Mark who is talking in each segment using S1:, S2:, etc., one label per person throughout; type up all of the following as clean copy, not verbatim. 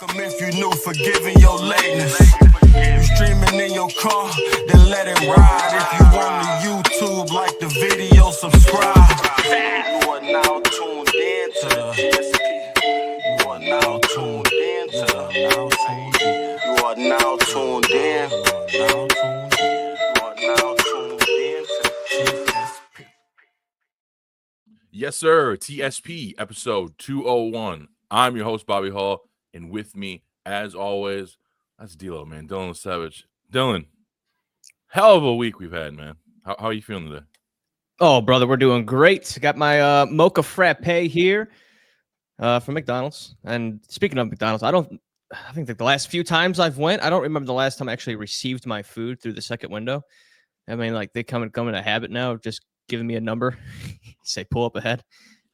S1: If you knew, forgiving your lateness. You streaming in your car, then let it ride. If you on the YouTube, like the video, subscribe. You are now tuned in to the TSP. You are now tuned in to the You are now tuned in. You are now tuned in to the TSP.
S2: Yes, sir. TSP episode 201. I'm your host, Bobby Hall, and with me, as always, that's D-Lo, man. Dylan Savage. Dylan, hell of a week we've had, man. How are you feeling today?
S3: Oh, brother, we're doing great. Got my mocha frappe here from McDonald's. And speaking of McDonald's, I think that the last few times I've went, I don't remember the last time I actually received my food through the second window. I mean, like they come in a habit now of just giving me a number, say pull up ahead.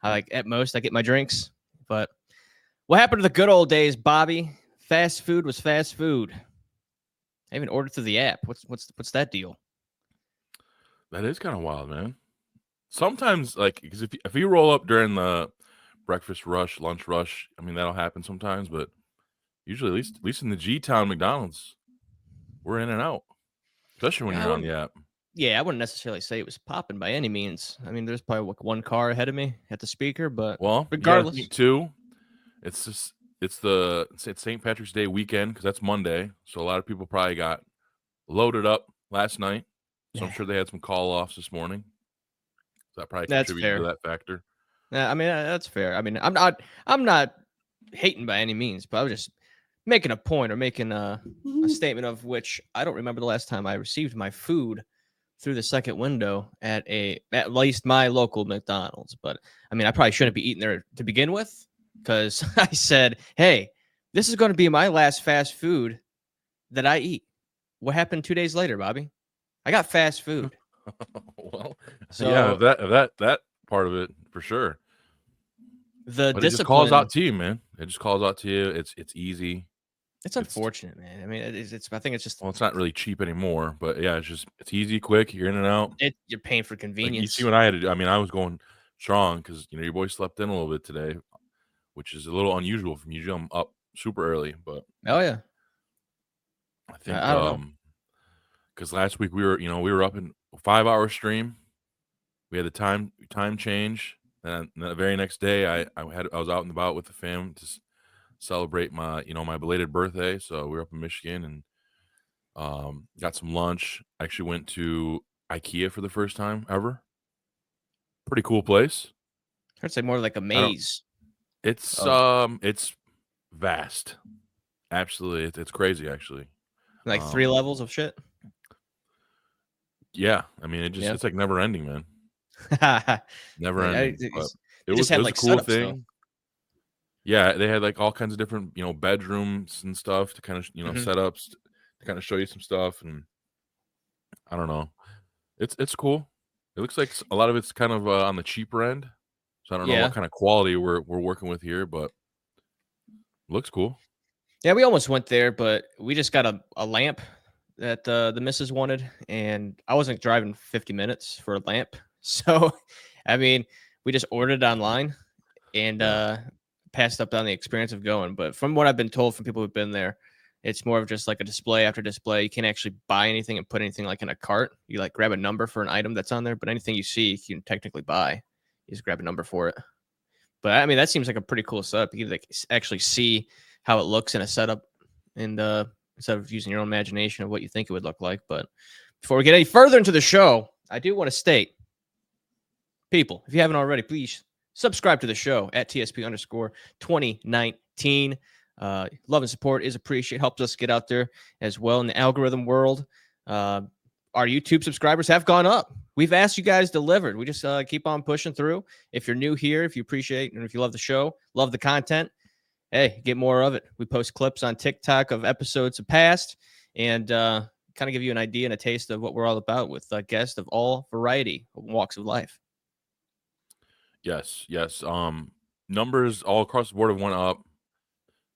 S3: At most I get my drinks. But what happened to the good old days, Bobby? Fast food was fast food. I even ordered through the app. What's that deal?
S2: That is kind of wild, man. Sometimes, because if you roll up during the breakfast rush, lunch rush, I mean, that'll happen sometimes, but usually, at least in the G-Town McDonald's, we're in and out, especially when you're on the app.
S3: Yeah, I wouldn't necessarily say it was popping by any means. I mean, there's probably like one car ahead of me at the speaker, but regardless,
S2: too, it's St. Patrick's Day weekend because that's Monday, so a lot of people probably got loaded up last night. So I'm sure they had some call-offs this morning. So that probably contributed to that factor.
S3: Yeah, I mean that's fair. I mean, I'm not hating by any means, but I was just making a point or making a statement of which I don't remember the last time I received my food through the second window at least my local McDonald's. But I mean, I probably shouldn't be eating there to begin with because I said, hey, this is going to be my last fast food that I eat. What happened 2 days later, Bobby? I got fast food.
S2: Well, so yeah, that part of it for sure.
S3: But
S2: it just calls out to you, man. It just calls out to you. It's easy.
S3: It's unfortunate, man. I mean, I think it's just.
S2: Well, it's not really cheap anymore, but yeah, it's easy, quick. You're in and out.
S3: You're paying for convenience.
S2: Like you see what I had to do. I mean, I was going strong because your boy slept in a little bit today, which is a little unusual from usually I'm up super early. But
S3: oh yeah,
S2: I think because last week we were up in a 5-hour stream. We had the time change, and the very next day I was out and about with the fam to celebrate my my belated birthday. So we were up in Michigan and got some lunch. I actually went to IKEA for the first time ever. Pretty cool place.
S3: I'd say more like a maze.
S2: It's vast. Absolutely, it's crazy actually.
S3: Like 3 levels of shit.
S2: Yeah, I mean it's like never ending, man. Never ending. It was a cool thing. Though. Yeah, they had like all kinds of different bedrooms and stuff to kind of setups to kind of show you some stuff, and I don't know. It's cool. It looks like a lot of it's kind of on the cheaper end, so I don't know what kind of quality we're working with here, but it looks cool.
S3: Yeah, we almost went there, but we just got a lamp that the missus wanted, and I wasn't driving 50 minutes for a lamp. So, I mean, we just ordered it online and passed up on the experience of going. But from what I've been told from people who've been there, it's more of just like a display after display. You can't actually buy anything and put anything like in a cart. You like grab a number for an item that's on there, but anything you see, you can technically buy. You just grab a number for it. But I mean, that seems like a pretty cool setup. You can like actually see how it looks in a setup, and instead of using your own imagination of what you think it would look like. But before we get any further into the show, I do want to state, people, if you haven't already, please subscribe to the show at TSP_2019. Love and support is appreciated. Helps us get out there as well in the algorithm world. Our YouTube subscribers have gone up. We've asked you guys delivered. We just keep on pushing through. If you're new here, if you appreciate and if you love the show, love the content, hey, get more of it. We post clips on TikTok of episodes of past and kind of give you an idea and a taste of what we're all about with guests of all variety of walks of life.
S2: Yes. Numbers all across the board have went up.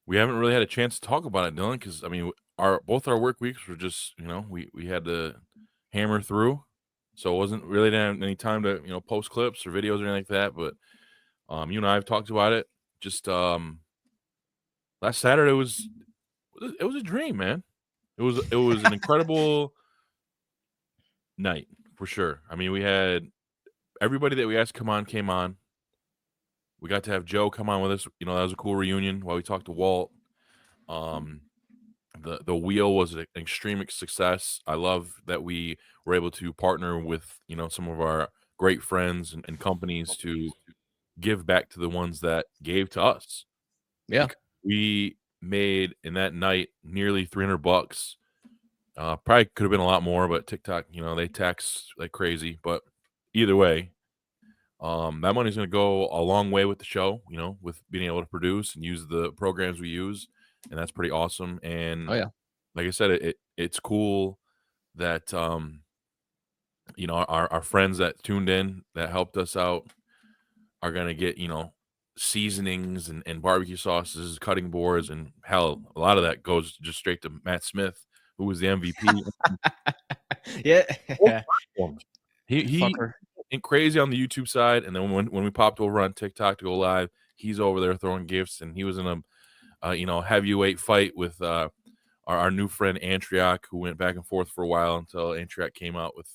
S2: We haven't really had a chance to talk about it, Dylan, because I mean, both our work weeks were just we had to hammer through, so it wasn't really any time to post clips or videos or anything like that. But you and I have talked about it. Just last Saturday was a dream, man. It was an incredible night for sure. I mean, we had everybody that we asked come on came on. We got to have Joe come on with us. You know, that was a cool reunion while we talked to Walt. The wheel was an extreme success. I love that we were able to partner with, you know, some of our great friends and companies to give back to the ones that gave to us.
S3: Yeah.
S2: We made in that night nearly $300. Probably could have been a lot more, but TikTok, you know, they tax like crazy. But either way, that money's going to go a long way with the show, you know, with being able to produce and use the programs we use, and that's pretty awesome. And
S3: Oh yeah.
S2: like I said, it's cool that you know, our friends that tuned in that helped us out are going to get, you know, seasonings and barbecue sauces, cutting boards, and hell, a lot of that goes just straight to Matt Smith, who was the MVP.
S3: Yeah.
S2: He went crazy on the YouTube side, and then when we popped over on TikTok to go live, he's over there throwing gifts, and he was in a you know, heavyweight fight with our new friend Antriak, who went back and forth for a while until Antriak came out with,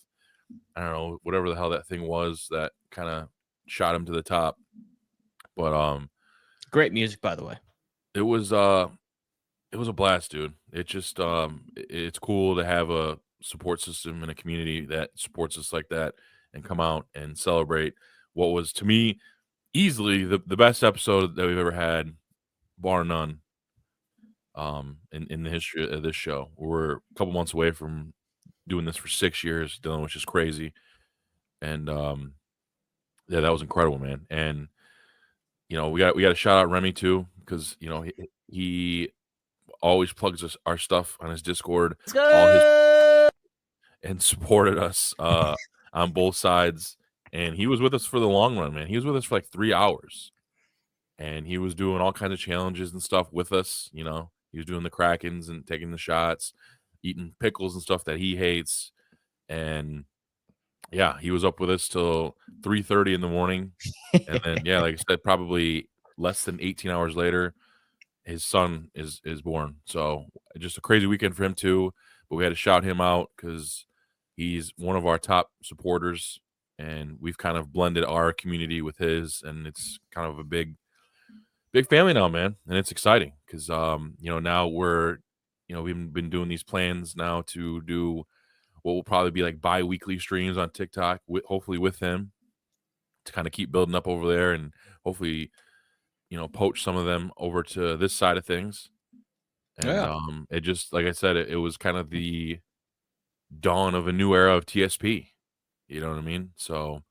S2: I don't know, whatever the hell that thing was that kind of shot him to the top. But
S3: great music, by the way.
S2: It was a blast, dude. It just it's cool to have a support system and a community that supports us like that and come out and celebrate what was, to me, easily the best episode that we've ever had, bar none. In the history of this show. We're a couple months away from doing this for 6 years, Dylan, which is crazy. And yeah, that was incredible, man. And you know, we got to shout out Remy too, because you know he always plugs our stuff on his Discord, and supported us on both sides. And he was with us for the long run, man. He was with us for like 3 hours, and he was doing all kinds of challenges and stuff with us. You know, he was doing the Krakens and taking the shots, eating pickles and stuff that he hates. And yeah, he was up with us till 3:30 in the morning. And then, yeah, like I said, probably less than 18 hours later, his son is born. So just a crazy weekend for him too. But we had to shout him out because he's one of our top supporters, and we've kind of blended our community with his, and it's kind of a big family now, man. And it's exciting because you know, now we're, you know, we've been doing these plans now to do what will probably be like bi-weekly streams on TikTok, hopefully with him, to kind of keep building up over there, and hopefully, you know, poach some of them over to this side of things. And it just, like I said, it was kind of the dawn of a new era of TSP. You know what I mean? So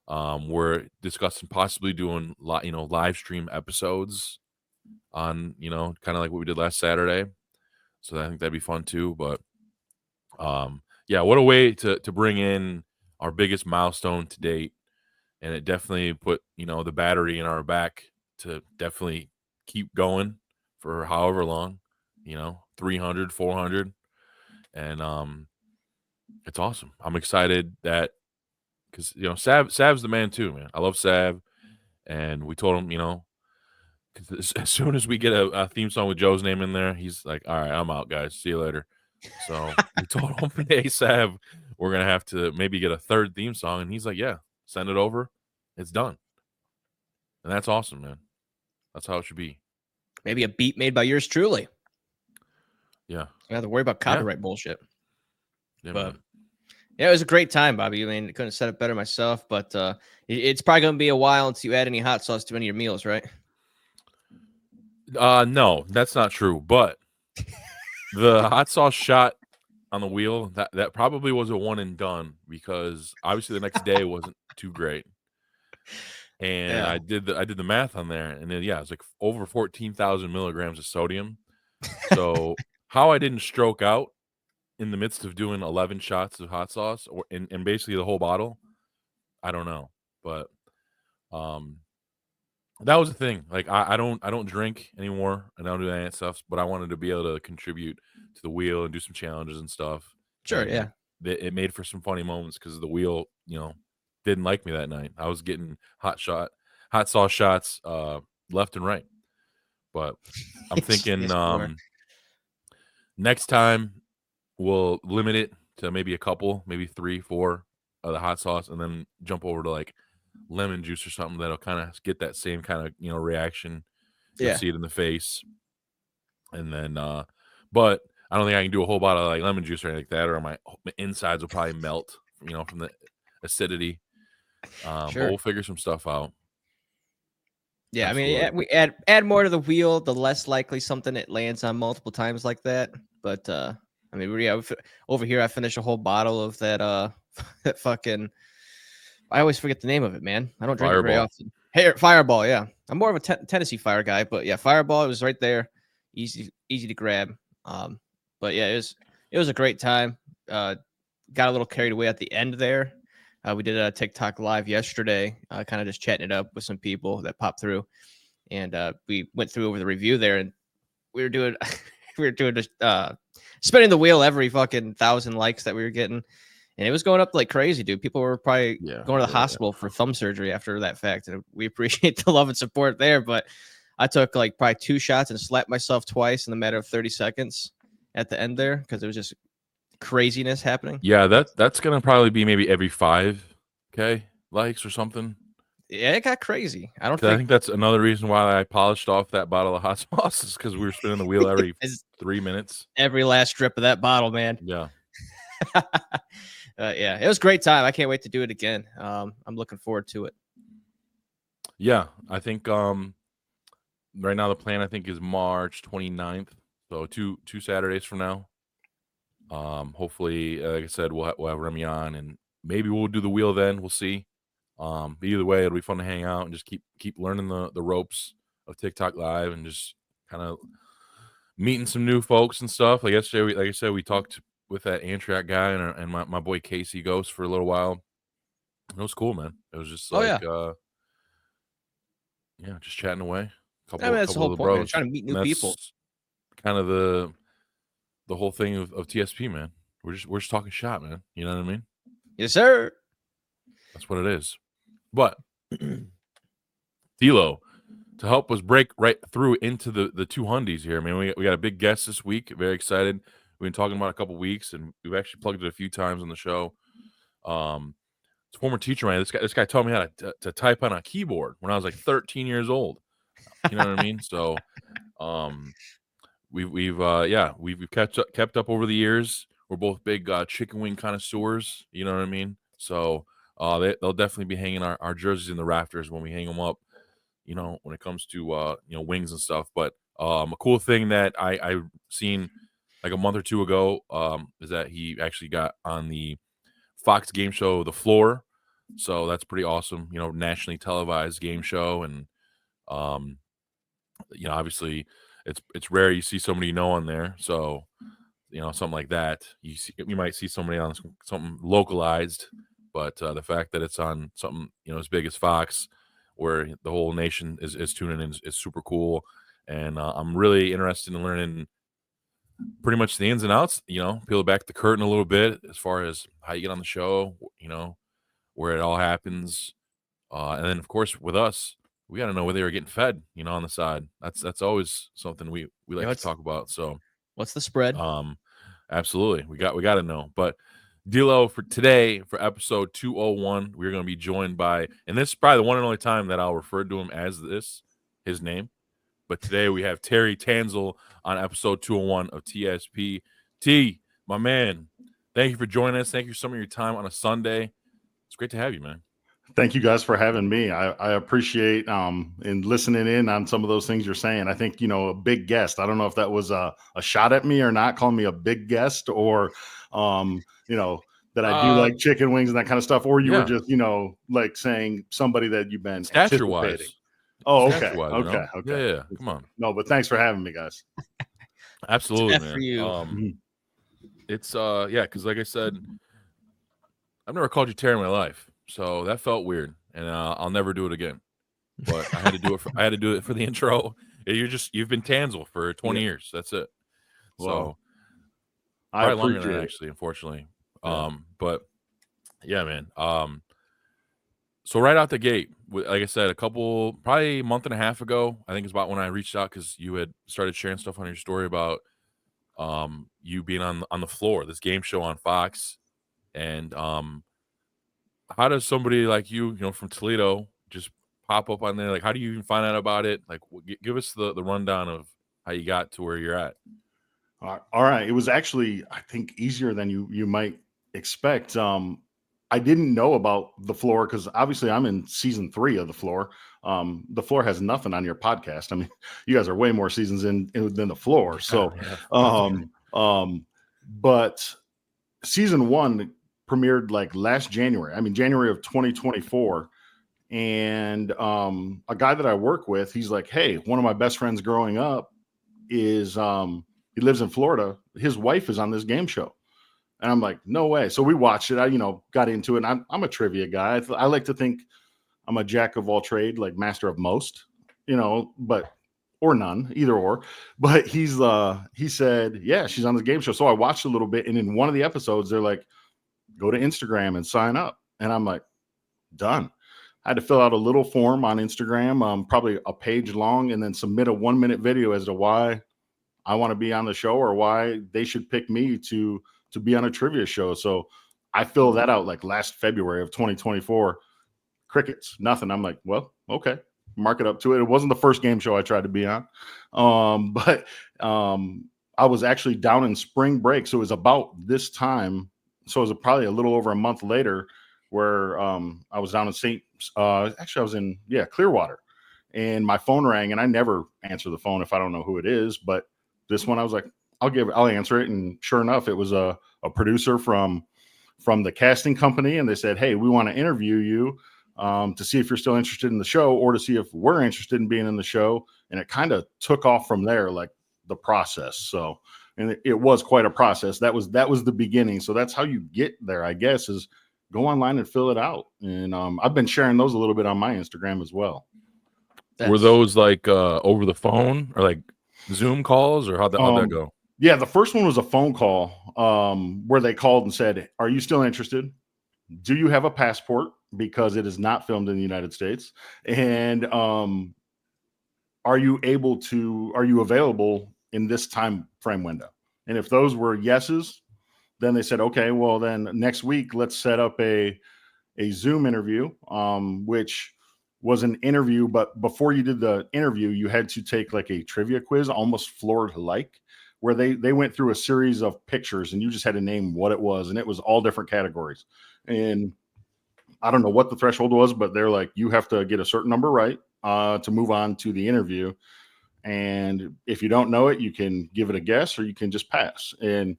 S2: we're discussing possibly doing you know, live stream episodes on, you know, kind of like what we did last Saturday. So I think that'd be fun too. But yeah, what a way to bring in our biggest milestone to date. And it definitely put, you know, the battery in our back to definitely keep going for however long, you know, 300, 400. And it's awesome. I'm excited that, because, you know, Sav's the man too, man. I love Sav. And we told him, you know, 'cause as soon as we get a theme song with Joe's name in there, he's like, all right, I'm out, guys. See you later. So we told him, hey, Sav, we're going to have to maybe get a third theme song. And he's like, yeah, send it over. It's done. And that's awesome, man. That's how it should be.
S3: Maybe a beat made by yours truly.
S2: Yeah.
S3: I don't have to worry about copyright bullshit.
S2: Yeah,
S3: but
S2: man.
S3: Yeah, it was a great time, Bobby. I mean, couldn't have said it better myself, but it's probably going to be a while until you add any hot sauce to any of your meals, right?
S2: No, that's not true. But the hot sauce shot on the wheel, that probably was a one and done, because obviously the next day wasn't too great. And
S3: Yeah.
S2: I did the math on there, and then yeah, it's like over 14,000 milligrams of sodium. So how I didn't stroke out in the midst of doing 11 shots of hot sauce, or and basically the whole bottle, I don't know. But that was the thing. Like I don't drink anymore, and I don't do any of that stuff. But I wanted to be able to contribute to the wheel and do some challenges and stuff.
S3: Sure,
S2: And
S3: yeah.
S2: it made for some funny moments because the wheel, you know, didn't like me that night. I was getting hot sauce shots left and right. But I'm thinking next time we'll limit it to maybe a couple, maybe 3, 4 of the hot sauce, and then jump over to like lemon juice or something that'll kind of get that same kind of reaction. You'll see it in the face, and then but I don't think I can do a whole bottle of like lemon juice or anything like that, or my insides will probably melt, from the acidity. But we'll figure some stuff out.
S3: Yeah, absolutely. I mean, we add more to the wheel, the less likely something that lands on multiple times like that. But I mean, over here, I finished a whole bottle of that that fucking. I always forget the name of it, man. I don't drink it very often. Hey, Fireball, yeah. I'm more of a Tennessee Fire guy, but yeah, Fireball, it was right there, easy to grab. But yeah, it was a great time. Got a little carried away at the end there. We did a TikTok live yesterday, kind of just chatting it up with some people that popped through, and we went through over the review there, and we were doing just spinning the wheel every fucking 1,000 likes that we were getting. And it was going up like crazy, dude. People were probably going to the hospital for thumb surgery after that fact. And we appreciate the love and support there. But I took like probably 2 shots and slapped myself twice in the matter of 30 seconds at the end there because it was just craziness happening.
S2: Yeah, that's going to probably be maybe every 5K likes or something.
S3: Yeah, it got crazy. I
S2: think that's another reason why I polished off that bottle of hot sauce is because we were spinning the wheel every 3 minutes.
S3: Every last drip of that bottle, man.
S2: Yeah.
S3: Yeah, it was a great time. I can't wait to do it again. I'm looking forward to it.
S2: Yeah, I think right now the plan I think is March 29th, so two Saturdays from now. Hopefully, like I said, we'll have Remy on, and maybe we'll do the wheel then. We'll see. But either way, it'll be fun to hang out and just keep learning the ropes of TikTok Live and just kind of meeting some new folks and stuff. Like yesterday, like I said, we talked with that Antrak guy and my boy Casey Ghost for a little while. It was cool, man. It was just just chatting away.
S3: That's the whole point, man. Trying to meet new people.
S2: Kind of the whole thing of TSP, man. We're just talking shop, man. You know what I mean?
S3: Yes, sir.
S2: That's what it is. But D'Lo, to help us break right through into the 2 hundies here, man. We got a big guest this week. Very excited. We've been talking about it a couple weeks, and we've actually plugged it a few times on the show. It's a former teacher, man. This guy taught me how to type on a keyboard when I was like 13 years old. You know what I mean? So, we've kept up over the years. We're both big chicken wing connoisseurs. You know what I mean? So, they'll definitely be hanging our jerseys in the rafters when we hang them up. When it comes to wings and stuff. But a cool thing that I seen like a month or 2 ago is that he actually got on the Fox game show The Floor. So that's pretty awesome, nationally televised game show. And obviously it's rare you see somebody on there. So something like that, you might see somebody on something localized, but the fact that it's on something as big as Fox, where the whole nation is tuning in, is super cool. And I'm really interested in learning pretty much the ins and outs, peel back the curtain a little bit as far as how you get on the show, where it all happens. And then of course with us, we got to know where they were getting fed, on the side. That's always something we like to talk about. So
S3: what's the spread?
S2: Absolutely. We got to know. But D'Lo, for today, for episode 201, we're going to be joined by, and this is probably the one and only time that I'll refer to him as his name. But today we have Terry Tansel on episode 201 of TSP. T, my man, thank you for joining us. Thank you for some of your time on a Sunday. It's great to have you, man.
S4: Thank you guys for having me. I appreciate and listening in on some of those things you're saying. I think, a big guest. I don't know if that was a shot at me or not, calling me a big guest, or, that I do like chicken wings and that kind of stuff. Or you were just, like saying somebody that you've been anticipating. Oh, okay. Okay.
S2: Yeah. Come on.
S4: No, but thanks for having me, guys.
S2: Absolutely, man.
S3: For you.
S2: It's because like I said, I've never called you Terry in my life. So that felt weird, and I'll never do it again. But I had to do it. I had to do it for the intro. You've been Tansel for 20 years. That's it. So
S4: I
S2: probably longer than that,
S4: appreciate it.
S2: actually, unfortunately.
S4: Yeah.
S2: But yeah, man. So right out the gate, like I said, probably a month and a half ago, I think it's about when I reached out because you had started sharing stuff on your story about you being on the floor, this game show on Fox. And how does somebody like you know, from Toledo just pop up on there? Like, how do you even find out about it? Like, give us the rundown of how you got to where you're at.
S4: All right. It was actually, I think, easier than you might expect. I didn't know about the floor because obviously I'm in season 3 of the floor. The floor has nothing on your podcast. I mean, you guys are way more seasons in than the floor. So, but season 1 premiered like last January. I mean, January of 2024. And a guy that I work with, he's like, hey, one of my best friends growing up is he lives in Florida. His wife is on this game show. And I'm like, no way. So we watched it. I, got into it. And I'm a trivia guy. I like to think I'm a jack of all trade, like master of most, but or none, either or. But he said, yeah, she's on the game show. So I watched a little bit. And in one of the episodes, they're like, go to Instagram and sign up. And I'm like, done. I had to fill out a little form on Instagram, probably a page long, and then submit a 1-minute video as to why I want to be on the show or why they should pick me to be on a trivia show. So I filled that out like last February of 2024. Crickets, nothing. I'm like, well, okay, mark it up to it. It wasn't the first game show I tried to be on. But I was actually down in spring break. So it was about this time. So it was probably a little over a month later where I was down in I was in Clearwater, and my phone rang, and I never answer the phone if I don't know who it is. But this one I was like, I'll answer it. And sure enough, it was a producer from the casting company. And they said, hey, we want to interview you to see if you're still interested in the show or to see if we're interested in being in the show. And it kind of took off from there, like the process. So, and it was quite a process. That was the beginning. So that's how you get there, I guess, is go online and fill it out. And I've been sharing those a little bit on my Instagram as well.
S2: Were those like over the phone or like Zoom calls, or how'd that go?
S4: Yeah, the first one was a phone call where they called and said, are you still interested? Do you have a passport? Because it is not filmed in the United States. And are you available in this time frame window? And if those were yeses, then they said, okay, well then next week, let's set up a Zoom interview, which was an interview. But before you did the interview, you had to take like a trivia quiz, almost floor-like, where they went through a series of pictures and you just had to name what it was. And it was all different categories. And I don't know what the threshold was, but they're like, you have to get a certain number right to move on to the interview. And if you don't know it, you can give it a guess or you can just pass. And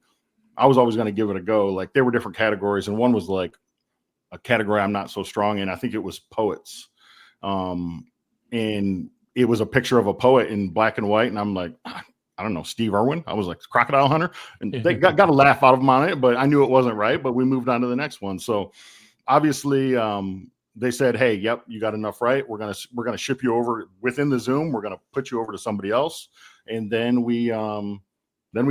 S4: I was always going to give it a go. Like there were different categories, and one was like a category I'm not so strong in. I think it was poets. And it was a picture of a poet in black and white. And I'm like, I don't know, Steve Irwin. I was like Crocodile Hunter, and they got a laugh out of them on it, but I knew it wasn't right, but we moved on to the next one. So obviously they said, hey, yep, you got enough right. We're going to ship you over within the Zoom. We're going to put you over to somebody else. And then we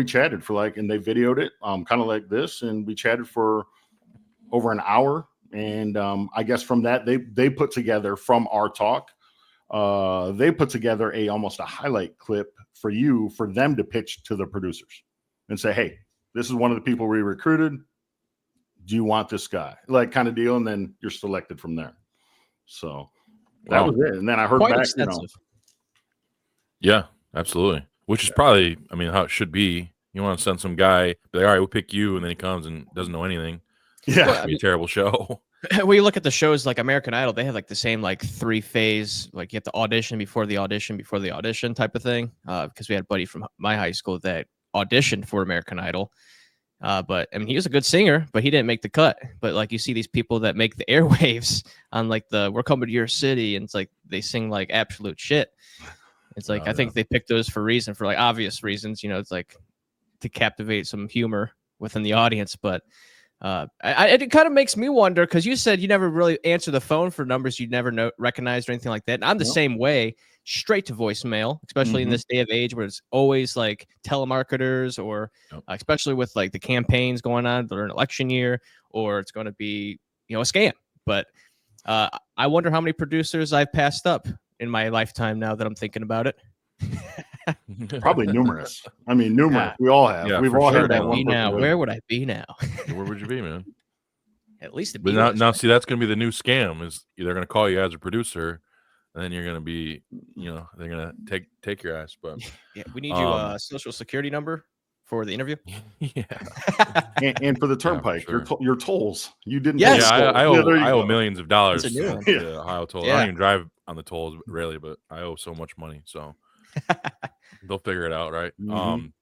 S4: chatted for and they videoed it kind of like this. And we chatted for over an hour. And I guess from that, they put together from our talk, they put together almost a highlight clip for them to pitch to the producers and say, hey, this is one of the people we recruited. Do you want this guy? Like kind of deal. And then you're selected from there. So that was it. And then I heard
S3: quite
S4: back,
S3: extensive.
S2: Yeah, absolutely. Which is probably, I mean, how it should be. You want to send some guy, be like, all right, we'll pick you. And then he comes and doesn't know anything.
S4: Yeah.
S2: It'd be a terrible show.
S3: When you look at the shows like American Idol, they have like the same 3-phase, like you have to audition before the audition type of thing. Because we had a buddy from my high school that auditioned for American Idol. But I mean, he was a good singer, but he didn't make the cut. But like you see these people that make the airwaves on like We're Coming to Your City, and it's like they sing like absolute shit. It's like I think they picked those for like obvious reasons, it's like to captivate some humor within the audience. But it kind of makes me wonder, because you said you never really answer the phone for numbers you'd never recognized or anything like that. And I'm the same way, straight to voicemail, especially in this day of age where it's always like telemarketers or especially with like the campaigns going on during an election year, or it's going to be, a scam. But I wonder how many producers I've passed up in my lifetime now that I'm thinking about it.
S4: Probably numerous. I mean, numerous. We all have.
S2: Yeah,
S4: We've
S2: for
S4: all
S2: sure.
S4: had that one person.
S3: Where would I be now?
S2: Where would you be, man?
S3: At least the
S2: But now, see, that's going to be the new scam. Is they're going to call you as a producer, and then you're going to be, they're going to take your ass. But
S3: yeah, we need you social security number for the interview.
S2: Yeah,
S4: and for the turnpike,
S2: sure.
S4: your tolls. You didn't.
S3: Yes.
S2: Yeah, I owe millions of dollars
S3: That's a new one.
S2: to the Ohio tolls.
S3: Yeah.
S2: I don't even drive on the tolls rarely, but I owe so much money. So they'll figure it out, right?
S4: Mhm.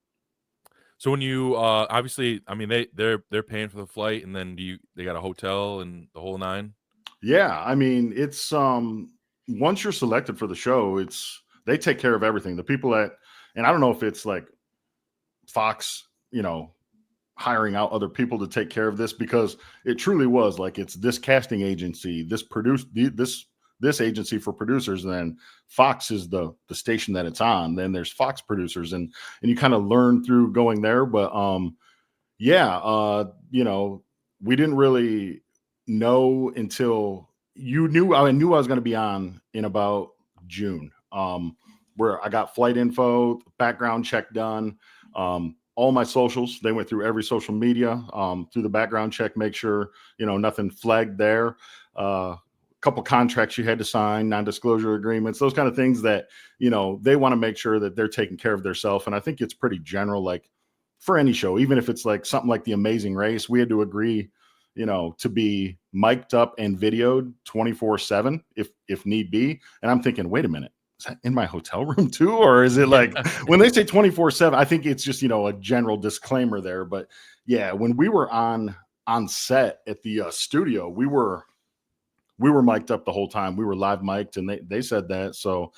S2: So when you obviously, I mean, they're paying for the flight, and then they got a hotel and the whole nine?
S4: Yeah, I mean, it's once you're selected for the show, they take care of everything. The people and I don't know if it's like Fox, hiring out other people to take care of this, because it truly was like, it's this casting agency, this agency for producers, and then Fox is the station that it's on. Then there's Fox producers, and you kind of learn through going there. But we didn't really know until I knew I was going to be on in about June, where I got flight info, background check done, all my socials. They went through every social media through the background check, make sure nothing flagged there. Couple contracts you had to sign, non-disclosure agreements, those kind of things that they want to make sure that they're taking care of themselves. And I think it's pretty general, like for any show, even if it's like something like The Amazing Race, we had to agree to be mic'd up and videoed 24/7 if need be. And I'm thinking, wait a minute, is that in my hotel room too? Or is it like when they say 24/7, I think it's just, a general disclaimer there. But yeah, when we were on set at the studio, we were mic'd up the whole time. We were live mic'd, and they said that. So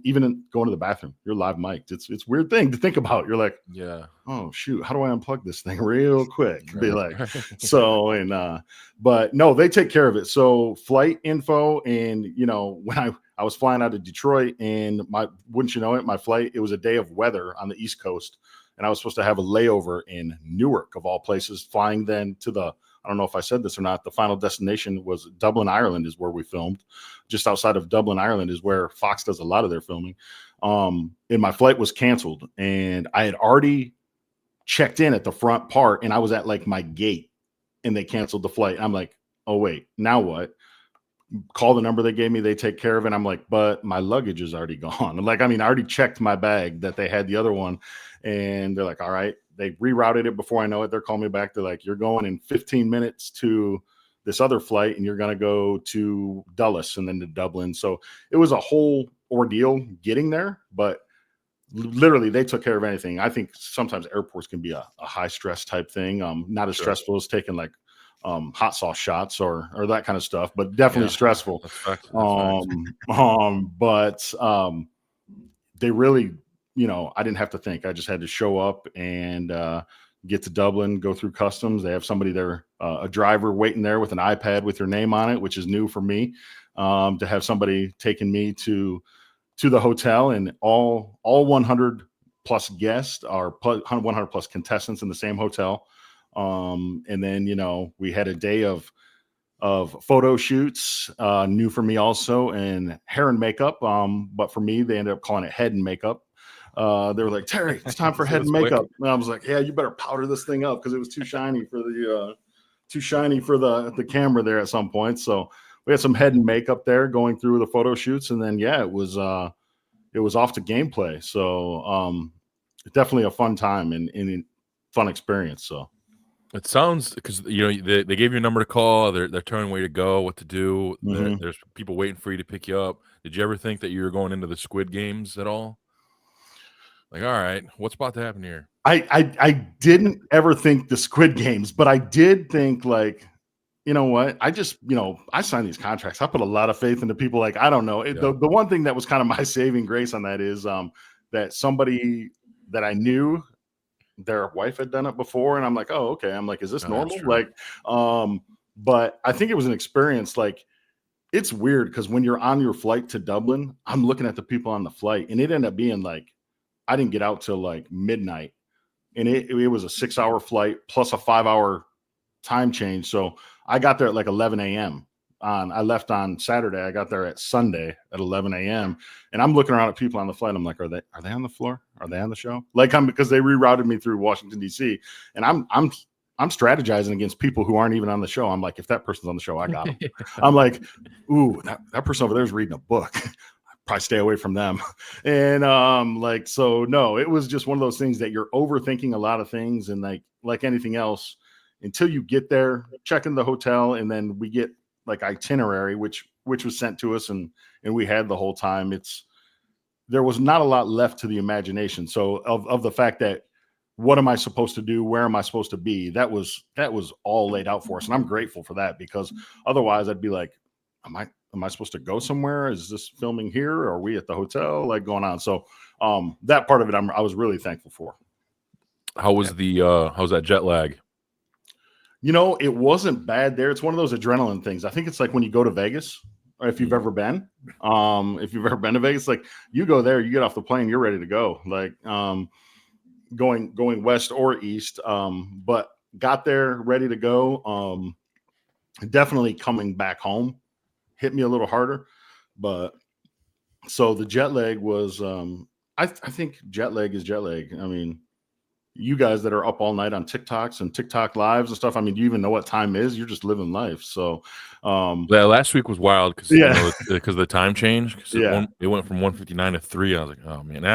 S4: even going to the bathroom, you're live mic'd. It's a weird thing to think about. You're like,
S2: Yeah.
S4: Oh shoot, how do I unplug this thing real quick?
S2: Right.
S4: Be like, so, and but no, they take care of it. So flight info, and when I was flying out of Detroit, and wouldn't you know it, my flight, it was a day of weather on the East Coast, and I was supposed to have a layover in Newark of all places, flying then to I don't know if I said this or not, the final destination was Dublin, Ireland, is where we filmed. Just outside of Dublin, Ireland is where Fox does a lot of their filming. And my flight was canceled, and I had already checked in at the front part, and I was at like my gate, and they canceled the flight. I'm like, oh wait, now what? Call the number they gave me, they take care of it. I'm like, but my luggage is already gone. Like, I mean, I already checked my bag that they had the other one, and they're like, all right. They rerouted it before I know it. They're calling me back. They're like, you're going in 15 minutes to this other flight, and you're going to go to Dulles and then to Dublin. So it was a whole ordeal getting there, but literally they took care of anything. I think sometimes airports can be a high stress type thing. Not as stressful as taking like hot sauce shots or that kind of stuff, but definitely stressful.
S2: That's fact.
S4: But they really, I didn't have to think. I just had to show up and get to Dublin, go through customs. They have somebody there, a driver waiting there with an iPad with your name on it, which is new for me, to have somebody taking me to the hotel, and all 100 plus guests are 100 plus contestants in the same hotel. And then, we had a day of photo shoots, new for me also, and hair and makeup. But for me, they ended up calling it head and makeup. They were like, Terry, it's time for head and makeup. And I was like, yeah, you better powder this thing up, because it was too shiny for the camera there at some point. So we had some head and makeup there going through the photo shoots, and then it was off to gameplay. So definitely a fun time and fun experience. So
S2: it sounds, because they gave you a number to call. They're telling you where to go, what to do.
S4: Mhm.
S2: There's people waiting for you to pick you up. Did you ever think that you were going into the Squid Games at all? Like, all right, what's about to happen here?
S4: I didn't ever think the Squid Games, but I did think, like, you know what? I just, I signed these contracts. I put a lot of faith into people. Like, I don't know. The one thing that was kind of my saving grace on that is that somebody that I knew, their wife had done it before. And I'm like, oh, okay. I'm like, is this normal? Like, but I think it was an experience. Like, it's weird, because when you're on your flight to Dublin, I'm looking at the people on the flight, and it ended up being like, I didn't get out till like midnight, and it was a 6-hour flight plus a 5-hour time change. So I got there at like 11 a.m. I left on Saturday. I got there at Sunday at 11 a.m. and I'm looking around at people on the flight. I'm like, are they on the floor? Are they on the show? Like, because they rerouted me through Washington, D.C. And I'm strategizing against people who aren't even on the show. I'm like, if that person's on the show, I got them. I'm like, ooh, that person over there is reading a book. Probably stay away from them. And so no, it was just one of those things that you're overthinking a lot of things. And like anything else, until you get there, check in the hotel, and then we get like itinerary, which was sent to us and we had the whole time. There was not a lot left to the imagination. So of the fact that, what am I supposed to do? Where am I supposed to be? That was all laid out for us. And I'm grateful for that, because otherwise I'd be like, am I supposed to go somewhere? Is this filming here? Or are we at the hotel? Like, going on. So that part of it, I was really thankful for.
S2: How was how's that jet lag?
S4: It wasn't bad there. It's one of those adrenaline things. I think it's like when you go to Vegas, or if you've ever been, to Vegas, like, you go there, you get off the plane, you're ready to go. Like, going west or east, but got there ready to go. Definitely coming back home hit me a little harder, but so the jet lag was, I think jet lag is jet lag. I mean, you guys that are up all night on TikToks and TikTok lives and stuff, I mean, do you even know what time is? You're just living life. So
S2: yeah, last week was wild because because the time change. It went from 1:59 to 3. I was like, oh man. And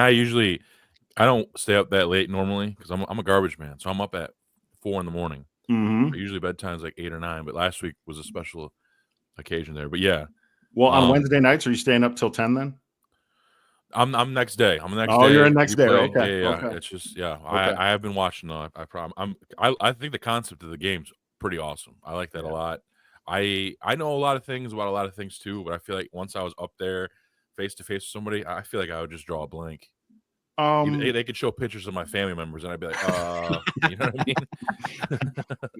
S2: I don't stay up that late normally because I'm a garbage man. So I'm up at 4 in the morning.
S4: Mm-hmm.
S2: Usually bedtime's like 8 or 9, but last week was a special occasion there. But yeah.
S4: Well, on Wednesday nights, are you staying up till 10 then?
S2: I'm next day. I'm the next day.
S4: Oh, you're in next day. Okay.
S2: Yeah.
S4: Okay.
S2: It's just, yeah.
S4: Okay.
S2: I have been watching though. I think the concept of the game's pretty awesome. I like that a lot. I know a lot of things about a lot of things too, but I feel like once I was up there face to face with somebody, I feel like I would just draw a blank. They could show pictures of my family members, and I'd be like, you know what I mean?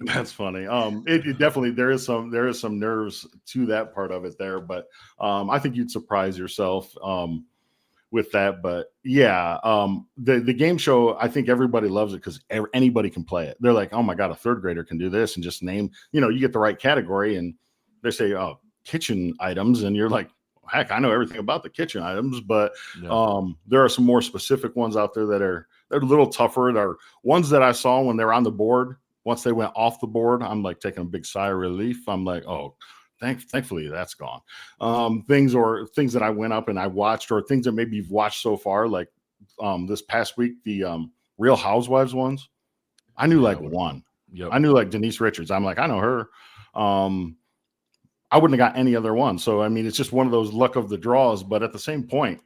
S4: That's funny. It definitely, there is some nerves to that part of it there, but I think you'd surprise yourself with that. But yeah, the game show, I think everybody loves it because anybody can play it. They're like, oh my god, a third grader can do this, and just name, you get the right category, and they say, oh, kitchen items, and you're like, heck, I know everything about the kitchen items, but there are some more specific ones out there they're a little tougher. There are ones that I saw when they're on the board. Once they went off the board, I'm like taking a big sigh of relief. I'm like, oh, thankfully that's gone. Things that I went up and I watched, or things that maybe you've watched so far, like this past week, the Real Housewives ones. I knew one. Yep. I knew like Denise Richards. I'm like, I know her. I wouldn't have got any other one. So, I mean, it's just one of those luck of the draws. But at the same point,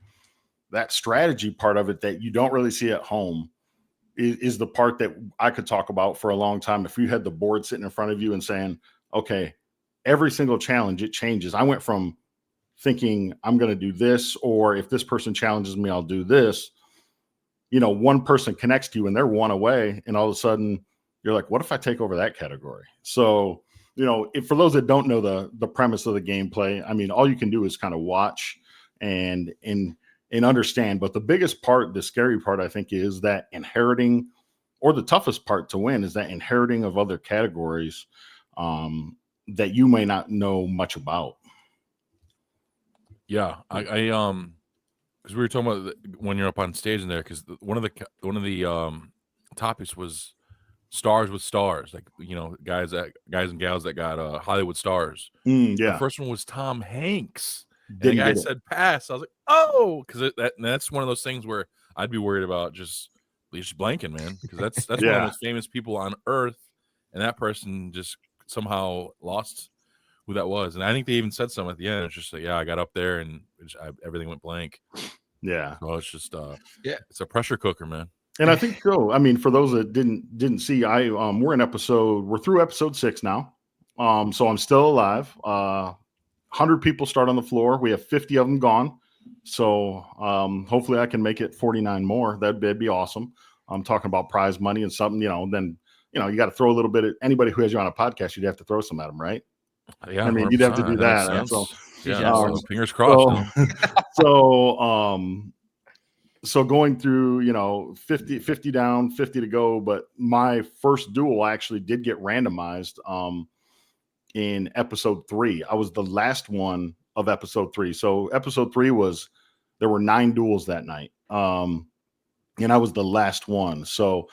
S4: that strategy part of it that you don't really see at home is the part that I could talk about for a long time. If you had the board sitting in front of you and saying, okay, every single challenge, it changes. I went from thinking I'm going to do this, or if this person challenges me, I'll do this. One person connects to you and they're one away. And all of a sudden you're like, what if I take over that category? So, for those that don't know the premise of the gameplay, I mean, all you can do is kind of watch and understand. But the biggest part, the scary part, I think, is that inheriting, or the toughest part to win, is that inheriting of other categories that you may not know much about.
S2: Yeah, I because we were talking about when you're up on stage in there, because one of the topics was stars with stars, like guys and gals that got Hollywood stars.
S4: Yeah,
S2: the first one was Tom Hanks, and the guy said pass. I was like, oh, because that's one of those things where I'd be worried about just blanking, man, because that's one of the most famous people on earth, and that person just somehow lost who that was. And I think they even said something at the end. It's just like, I got up there and everything went blank.
S4: Yeah,
S2: so it's just it's a pressure cooker, man.
S4: And I think so. I mean, for those that didn't see, we're through episode 6 now. So I'm still alive. 100 people start on the floor. We have 50 of them gone. So hopefully I can make it 49 more. That'd be awesome. I'm talking about prize money and something, then, you got to throw a little bit at anybody who has you on a podcast. You'd have to throw some at them, right?
S2: Yeah.
S4: I mean, you'd have to do that.
S2: So fingers crossed.
S4: So going through, 50 down, 50 to go. But my first duel actually did get randomized. in episode 3. I was the last one of episode 3. So episode 3 there were 9 duels that night. And I was the last one. So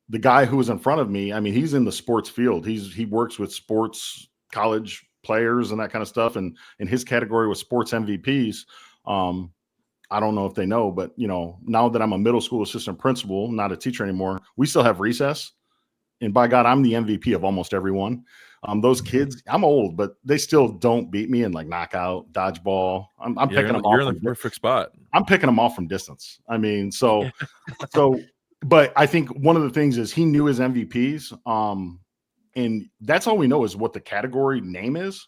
S4: the guy who was in front of me, I mean, he's in the sports field. He works with sports college players and that kind of stuff. And his category was sports MVPs. I don't know if they know, but now that I'm a middle school assistant principal, not a teacher anymore, we still have recess. And by God, I'm the MVP of almost everyone. Those kids, I'm old, but they still don't beat me in like knockout, dodgeball. I'm picking them off.
S2: You're in the perfect spot.
S4: I'm picking them off from distance. I mean, but I think one of the things is he knew his MVPs. And that's all we know is what the category name is.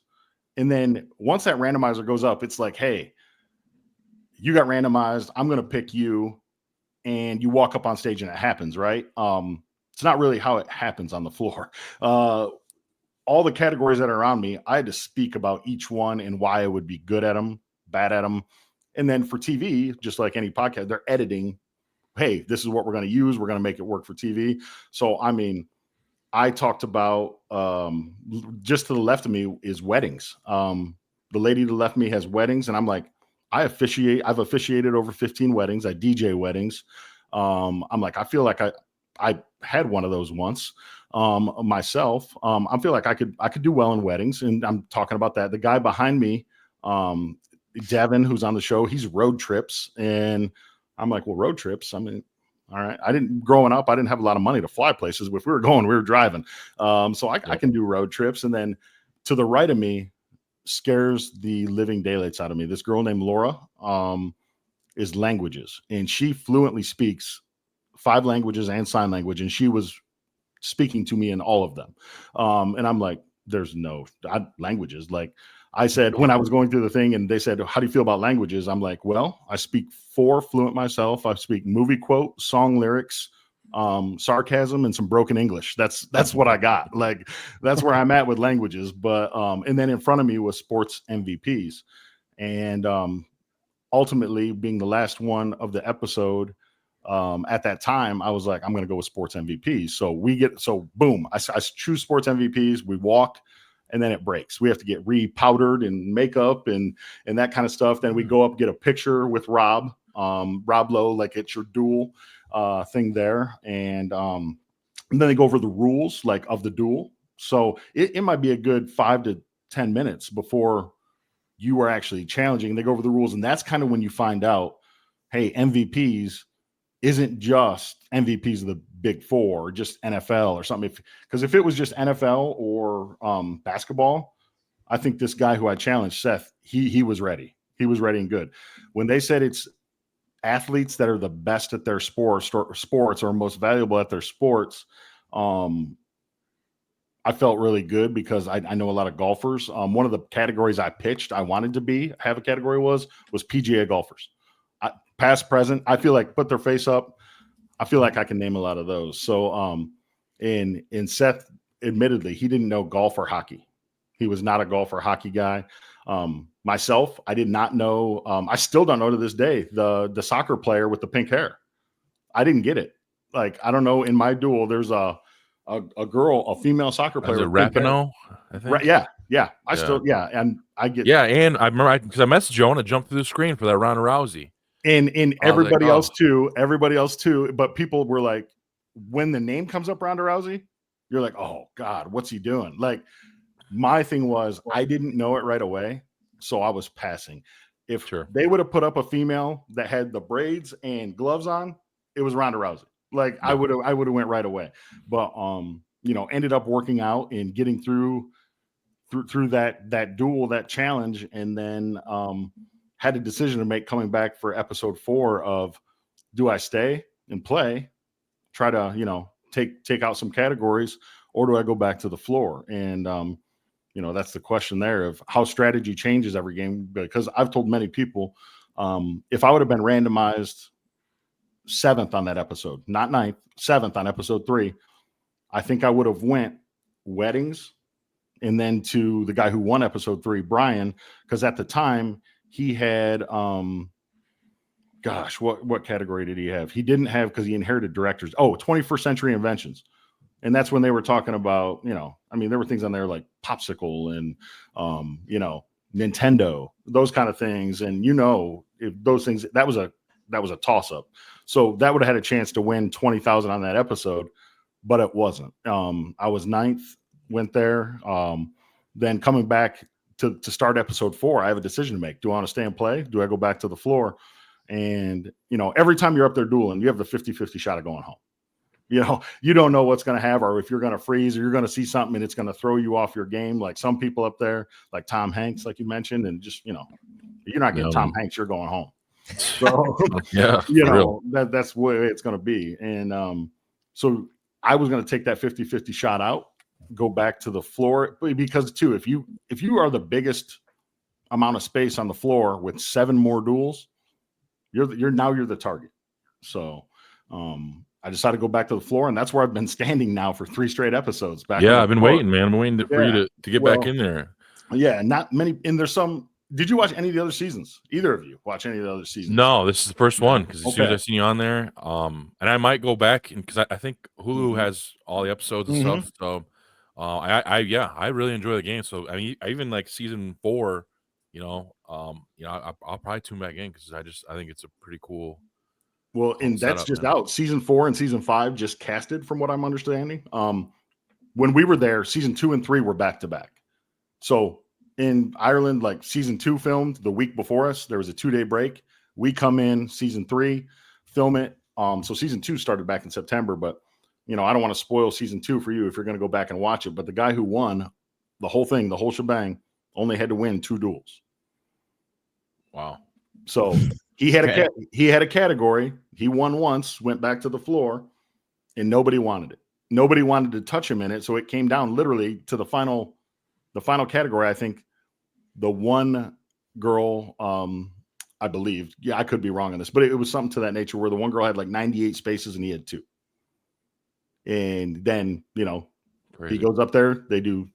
S4: And then once that randomizer goes up, it's like, hey, you got randomized. I'm going to pick you. And you walk up on stage and it happens, right? It's not really how it happens on the floor. All the categories that are around me, I had to speak about each one and why I would be good at them, bad at them. And then for TV, just like any podcast, they're editing. Hey, this is what we're going to use. We're going to make it work for TV. So, I mean, I talked about just to the left of me is weddings. The lady to the left of me has weddings. And I'm like, I've officiated over 15 weddings. I DJ weddings. I'm like, I feel like I had one of those once myself. I feel like I could do well in weddings, and I'm talking about that. The guy behind me, Devin, who's on the show, he's road trips, and I'm like, well, road trips. I mean, all right. Growing up, I didn't have a lot of money to fly places. If we were going, we were driving. So I can do road trips. And then to the right of me scares the living daylights out of me. This girl named Laura is languages, and she fluently speaks 5 languages and sign language, and she was speaking to me in all of them. And I'm like, there's no languages. Like I said, when I was going through the thing and they said, how do you feel about languages? I'm like, well, I speak 4 fluent myself. I speak movie quote, song lyrics, sarcasm, and some broken English. That's what I got. Like, that's where I'm at with languages. But, and then in front of me was sports MVPs. And ultimately being the last one of the episode, at that time, I was like, I'm going to go with sports MVPs. So boom, I choose sports MVPs. We walk, and then it breaks. We have to get re-powdered and makeup and that kind of stuff. Then we go up, get a picture with Rob Lowe, like it's your duel thing there. And then they go over the rules like of the duel. So it might be a good 5 to 10 minutes before you are actually challenging. They go over the rules. And that's kind of when you find out, hey, MVPs isn't just MVPs of the Big 4 or just NFL or something. Because if it was just NFL or basketball, I think this guy who I challenged, Seth, he was ready. He was ready and good. When they said it's athletes that are the best at their sports or most valuable at their sports, I felt really good because I know a lot of golfers. One of the categories I pitched, I wanted to have a category was PGA golfers. Past, present, I feel like put their face up. I feel like I can name a lot of those. So, in Seth, admittedly, he didn't know golf or hockey. He was not a golf or hockey guy. Myself, I did not know. I still don't know to this day the soccer player with the pink hair. I didn't get it. Like, I don't know. In my duel, there's a girl, a female soccer player.
S2: Is it Rapinoe? I think.
S4: Right? Yeah. And I get.
S2: Yeah, and I remember because I messaged Joe and I jumped through the screen for that Ronda Rousey.
S4: And everybody else too. But people were like, when the name comes up, Ronda Rousey, you're like, oh God, what's he doing? Like, my thing was, I didn't know it right away, so I was passing. If they would have put up a female that had the braids and gloves on, it was Ronda Rousey. Like, I would have went right away. But ended up working out and getting through that duel, that challenge, and then had a decision to make coming back for episode 4 of, do I stay and play, try to, take out some categories, or do I go back to the floor? And, that's the question there of how strategy changes every game, because I've told many people, if I would have been randomized 7th on that episode, not 9th, 7th on episode 3, I think I would have went weddings and then to the guy who won episode 3, Brian, because at the time, he had, what category did he have? He didn't have, because he inherited directors. Oh, 21st Century Inventions. And that's when they were talking about, I mean, there were things on there like Popsicle and, Nintendo, those kind of things. And, if those things, that was a toss up. So that would have had a chance to win 20,000 on that episode, but it wasn't. I was 9th, went there. Then coming back to start episode 4, I have a decision to make. Do I want to stay and play? Do I go back to the floor? And, every time you're up there dueling, you have the 50-50 shot of going home. You don't know what's going to have, or if you're going to freeze, or you're going to see something and it's going to throw you off your game. Like some people up there, like Tom Hanks, like you mentioned, and just, you're not getting Tom Hanks, you're going home. So, that's the way it's going to be. And so I was going to take that 50-50 shot out, go back to the floor, because too, if you are the biggest amount of space on the floor with 7 more duels, you're the target. So, I decided to go back to the floor, and that's where I've been standing now for 3 straight episodes.
S2: I've been waiting, man. I'm waiting for you to get back in there.
S4: Yeah, not many. And there's some. Did you watch any of the other seasons? Either of you watch any of the other seasons?
S2: No, this is the first one because as soon as I seen you on there, and I might go back because I think Hulu has all the episodes and stuff. So, I really enjoy the game. So I mean, I even like season 4. I'll probably tune back in because I think it's a pretty cool.
S4: Well, and that's just out. Season 4 and season 5 just casted, from what I'm understanding. When we were there, season 2 and 3 were back to back. So in Ireland, like season 2 filmed the week before us. There was a 2-day break. We come in season 3, film it. So season 2 started back in September, but I don't want to spoil season 2 for you if you're going to go back and watch it. But the guy who won the whole thing, the whole shebang, only had to win 2 duels.
S2: Wow.
S4: So he had a category. He won once, went back to the floor, and nobody wanted it. Nobody wanted to touch him in it. So it came down literally to the final category. I think the one girl, I believe, I could be wrong on this, but it was something to that nature where the one girl had like 98 spaces and he had 2. And then, Crazy. He goes up there, they do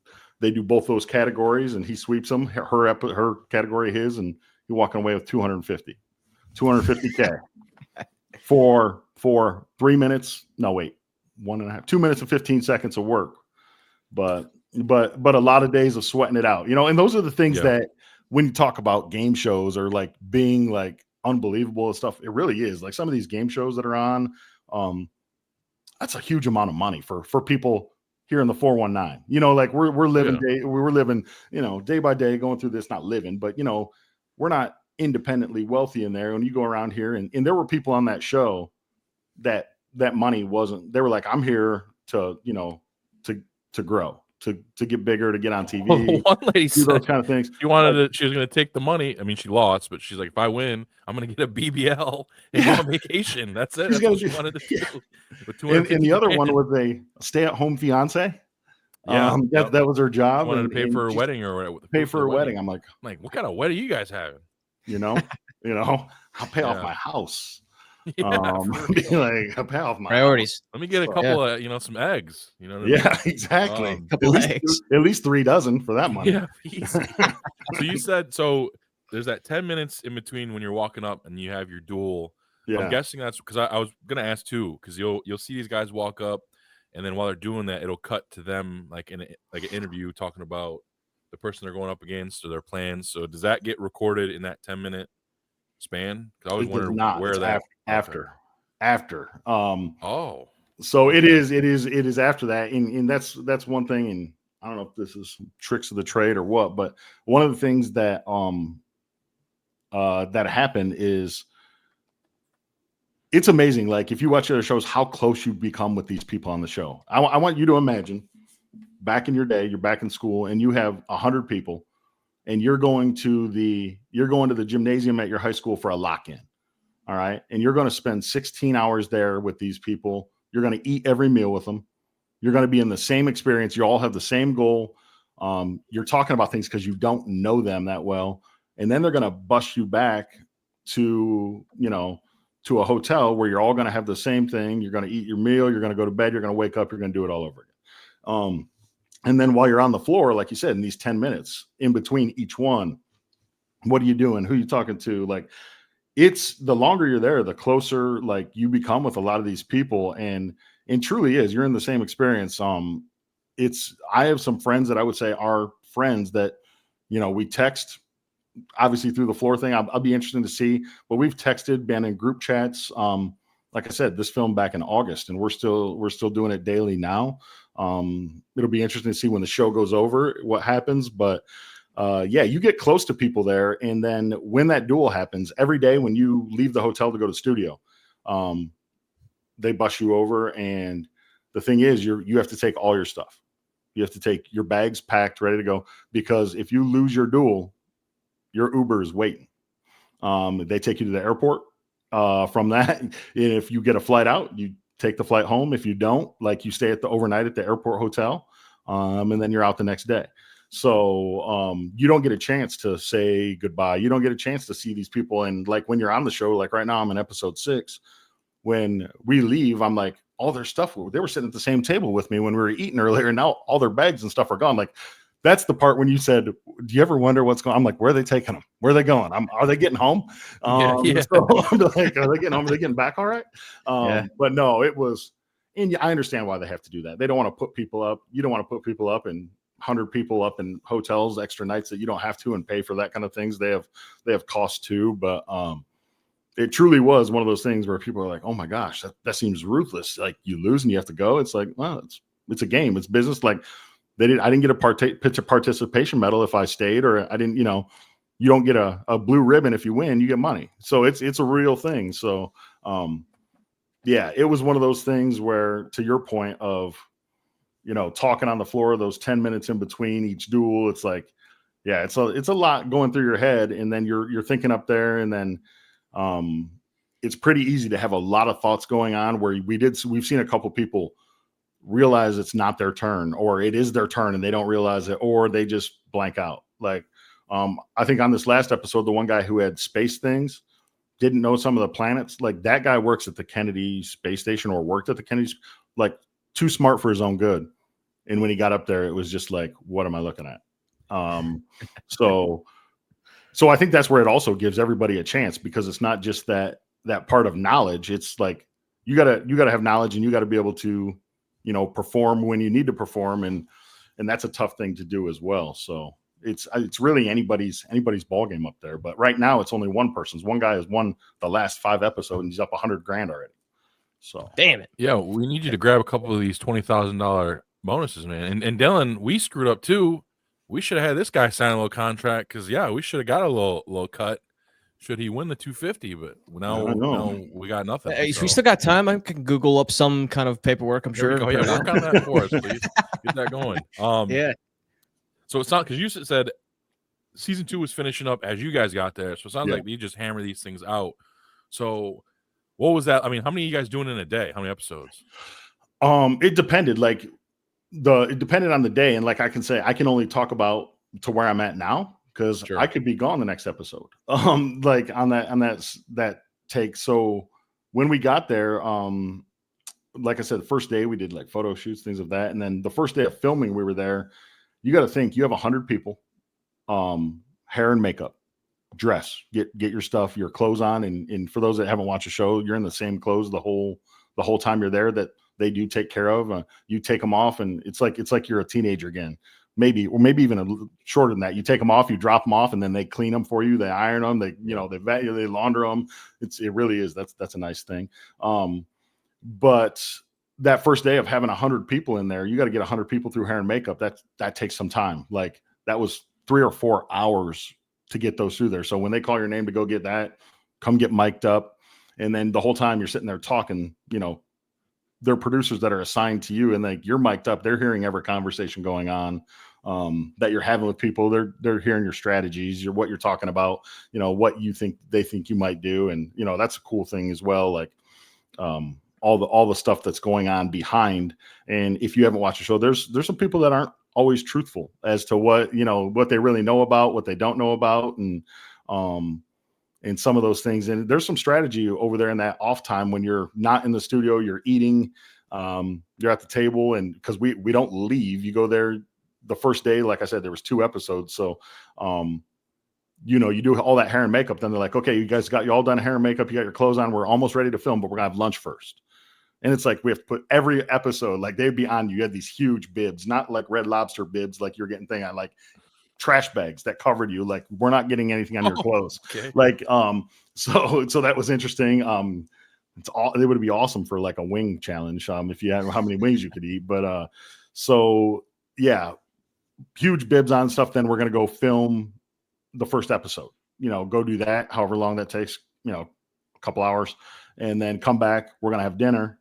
S4: both those categories and he sweeps them, her category, his, and he walking away with 250K for 3 minutes. No, wait, 1.5, 2 minutes and 15 seconds of work. But a lot of days of sweating it out, and those are the things that when you talk about game shows or like being like unbelievable and stuff, it really is. Like some of these game shows that are on, that's a huge amount of money for people here in the 419. Like we're living day by day going through this, not living, but we're not independently wealthy in there. When you go around here and there were people on that show that money wasn't, they were like, I'm here to grow, to get bigger, to get on TV.
S2: Well, one lady said
S4: those kind of things.
S2: She wanted she was going to take the money. I mean, she lost, but she's like, if I win, I'm going to get a BBL and go on vacation. That's it. That's what she wanted to do.
S4: And the other one was a stay-at-home fiance.
S2: Yeah,
S4: that was her job.
S2: She wanted to pay for her wedding or whatever.
S4: Pay for her wedding. I'm like,
S2: what kind of wedding you guys having?
S4: I'll pay off my house. I'll pay off my
S3: priorities.
S2: Let me get a couple of some eggs. You know what I mean?
S4: Exactly.
S3: Couple eggs.
S4: At least 3 dozen for that money.
S2: Yeah. So you said there's that 10 minutes in between when you're walking up and you have your duel. Yeah. I'm guessing that's because I was gonna ask too, because you'll see these guys walk up, and then while they're doing that, it'll cut to them like in an interview talking about the person they're going up against or their plans. So does that get recorded in that 10-minute span? Because I was wondering where that
S4: after.
S2: So
S4: it is after that, and that's one thing. And I don't know if this is tricks of the trade or what, but one of the things that that happened is it's amazing. Like if you watch other shows, how close you become with these people on the show. I want you to imagine back in your day, you're back in school and you have 100 people, and you're going to the gymnasium at your high school for a lock-in. All right. And you're going to spend 16 hours there with these people. You're going to eat every meal with them. You're going to be in the same experience. You all have the same goal. You're talking about things because you don't know them that well. And then they're going to bust you back to a hotel where you're all going to have the same thing. You're going to eat your meal. You're going to go to bed. You're going to wake up. You're going to do it all over again. And then while you're on the floor, like you said, in these 10 minutes in between each one, what are you doing? Who are you talking to? Like, it's the longer you're there, the closer like you become with a lot of these people. And and truly is. You're in the same experience. I have some friends that I would say are friends that, we text obviously through the floor thing. I'll be interested to see, but we've texted, been in group chats. Like I said, this film back in August, and we're still doing it daily now. It'll be interesting to see when the show goes over what happens, but yeah, you get close to people there. And then when that duel happens every day, when you leave the hotel to go to the studio, they bus you over. And the thing is, you have to take all your stuff. You have to take your bags packed, ready to go, because if you lose your duel, your Uber is waiting. They take you to the airport. From that, if you get a flight out, you take the flight home. If you don't, like, you stay overnight at the airport hotel, and then you're out the next day. So you don't get a chance to say goodbye. You don't get a chance to see these people. And like when you're on the show, like right now I'm in episode 6. When we leave, I'm like, all their stuff, they were sitting at the same table with me when we were eating earlier, and now all their bags and stuff are gone. Like, that's the part when you said, do you ever wonder what's going on? I'm like, where are they taking them? Where are they going? Are they getting home?
S3: Yeah.
S4: So I'm like, are they getting home? Are they getting back all right? But no, it was, and I understand why they have to do that. They don't want to put people up. You don't want to put people up and 100 people up in hotels, extra nights that you don't have to, and pay for that kind of things. They have costs too. But it truly was one of those things where people are like, oh my gosh, that seems ruthless. Like, you lose and you have to go. It's like, well, it's a game. It's business. Like, I didn't get a participation medal if I stayed, or I didn't, you don't get a blue ribbon if you win, you get money. So it's a real thing. So yeah, it was one of those things where, to your point of, talking on the floor, those 10 minutes in between each duel, it's like, yeah, it's a lot going through your head, and then you're thinking up there, and then it's pretty easy to have a lot of thoughts going on, where we've seen a couple people realize it's not their turn, or it is their turn and they don't realize it, or they just blank out. Like, I think on this last episode, the one guy who had space things didn't know some of the planets. Like, that guy works at the Kennedy space station, or worked at the Kennedy, like, too smart for his own good. And when he got up there, it was just like, what am I looking at? So I think that's where it also gives everybody a chance, because it's not just that part of knowledge. It's like, you gotta have knowledge, and you got to be able to, perform when you need to perform. And that's a tough thing to do as well. So it's really anybody's ball game up there. But right now it's only one person's. One guy has won the last 5 episodes, and he's up $100,000 already. So
S3: damn it.
S2: Yeah, we need you to grab a couple of these $20,000 bonuses, man. And Dylan, we screwed up too. We should have had this guy sign a little contract, because we should have got a little cut should he win the 250, but now we got nothing.
S3: Hey, so we still got time. I can Google up some kind of paperwork, I'm sure.
S2: Yeah, work on that for us, please. Get that going.
S3: Yeah.
S2: So it's not, because you said season 2 was finishing up as you guys got there. So it sounds like you just hammer these things out. So what was that? I mean, how many are you guys doing in a day? How many episodes?
S4: It depended. Like, it depended on the day. And like, I can say, I can only talk about to where I'm at now, because I could be gone the next episode. Like on that take. So when we got there, like I said, the first day we did like photo shoots, things of that. And then the first day of filming, we were there. You got to think, you have 100 people, hair and makeup, dress, get your stuff, your clothes on. And for those that haven't watched the show, you're in the same clothes the whole time you're there, that they do take care of. You take them off, and it's like you're a teenager again. Maybe even a little shorter than that. You take them off, you drop them off, and then they clean them for you. They iron them. They launder them. It really is. That's a nice thing. But that first day of having 100 people in there, you got to get 100 people through hair and makeup. That takes some time. Like, that was 3 or 4 hours to get those through there. So when they call your name to go get that, come get mic'd up. And then the whole time you're sitting there talking, they're producers that are assigned to you, and like, you're mic'd up. They're hearing every conversation going on that you're having with people. They're hearing your strategies, what you're talking about, what they think you might do. And, that's a cool thing as well. Like, all the stuff that's going on behind. And if you haven't watched the show, there's some people that aren't always truthful as to what they really know about, what they don't know about. And some of those things. And there's some strategy over there in that off time when you're not in the studio, you're eating, you're at the table. And because we don't leave, you go there the first day. Like I said, there was 2 episodes. So, you do all that hair and makeup. Then they're like, okay, you guys got you all done hair and makeup. You got your clothes on. We're almost ready to film, but we're gonna have lunch first. And it's like we have to put every episode, like they'd be on you. You had these huge bibs, not like Red Lobster bibs, like you're getting thing on, like trash bags that covered you. Like we're not getting anything on your clothes.
S2: Okay.
S4: Like so that was interesting. It would be awesome for like a wing challenge if you had how many wings you could eat. But so yeah, huge bibs on stuff. Then we're gonna go film the first episode. Go do that, however long that takes. A couple hours, and then come back. We're gonna have dinner.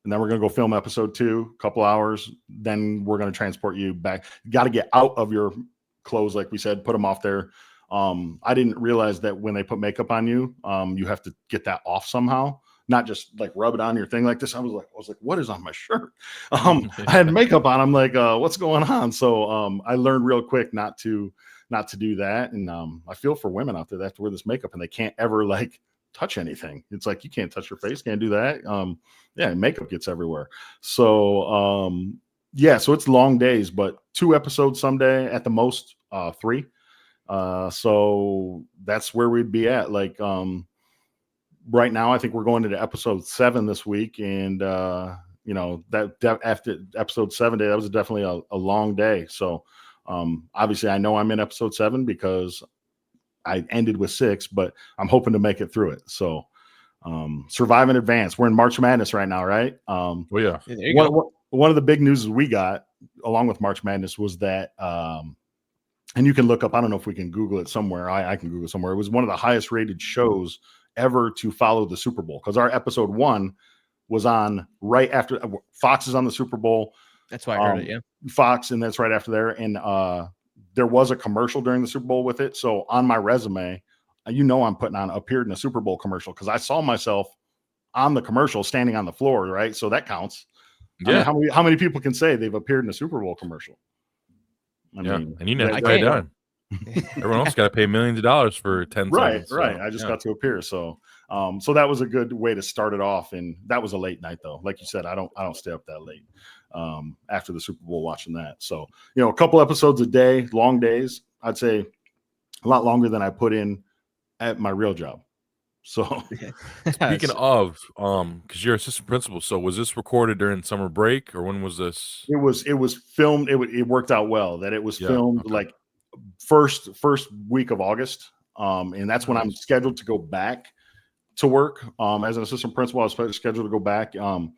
S4: And then we're going to go film episode 2, a couple hours. Then we're going to transport you back. You got to get out of your clothes, like we said, put them off there. I didn't realize that when they put makeup on you, you have to get that off somehow, not just like rub it on your thing like this. I was like, what is on my shirt? I had makeup on. I'm like, what's going on? So I learned real quick not to do that. And I feel for women out there that have to wear this makeup and they can't ever like touch anything. It's like you can't touch your face, can't do that. Makeup gets everywhere. So so it's long days, but 2 episodes someday at the most, 3. So that's where we'd be at. Like right now, I think we're going into episode 7 this week, and that after episode 7 day, that was definitely a long day. So obviously, I know I'm in episode 7 because I ended with 6, but I'm hoping to make it through it. So survive and advance. We're in March Madness right now, right?
S2: Oh yeah.
S4: One of the big news we got along with March Madness was that, and you can look up, I don't know if we can Google it somewhere. I can Google it somewhere. It was one of the highest rated shows ever to follow the Super Bowl, because our episode 1 was on right after Fox is on the Super Bowl.
S3: That's why I heard it. Yeah.
S4: Fox. And that's right after there. And there was a commercial during the Super Bowl with it. So on my resume, I'm putting on appeared in a Super Bowl commercial because I saw myself on the commercial standing on the floor, right? So that counts.
S2: Yeah.
S4: I mean, how many people can say they've appeared in a Super Bowl commercial? I mean,
S2: and you know, everyone else got to pay millions of dollars for 10 seconds.
S4: Right. I just got to appear. So that was a good way to start it off. And that was a late night though. Like you said, I don't stay up that late after the Super Bowl watching that. So, a couple episodes a day, long days, I'd say a lot longer than I put in at my real job. So
S2: speaking of, because you're assistant principal, so was this recorded during summer break or when was this?
S4: It was filmed. It worked out well that it was filmed like first week of August. And that's when I'm scheduled to go back to work. As an assistant principal, I was scheduled to go back. I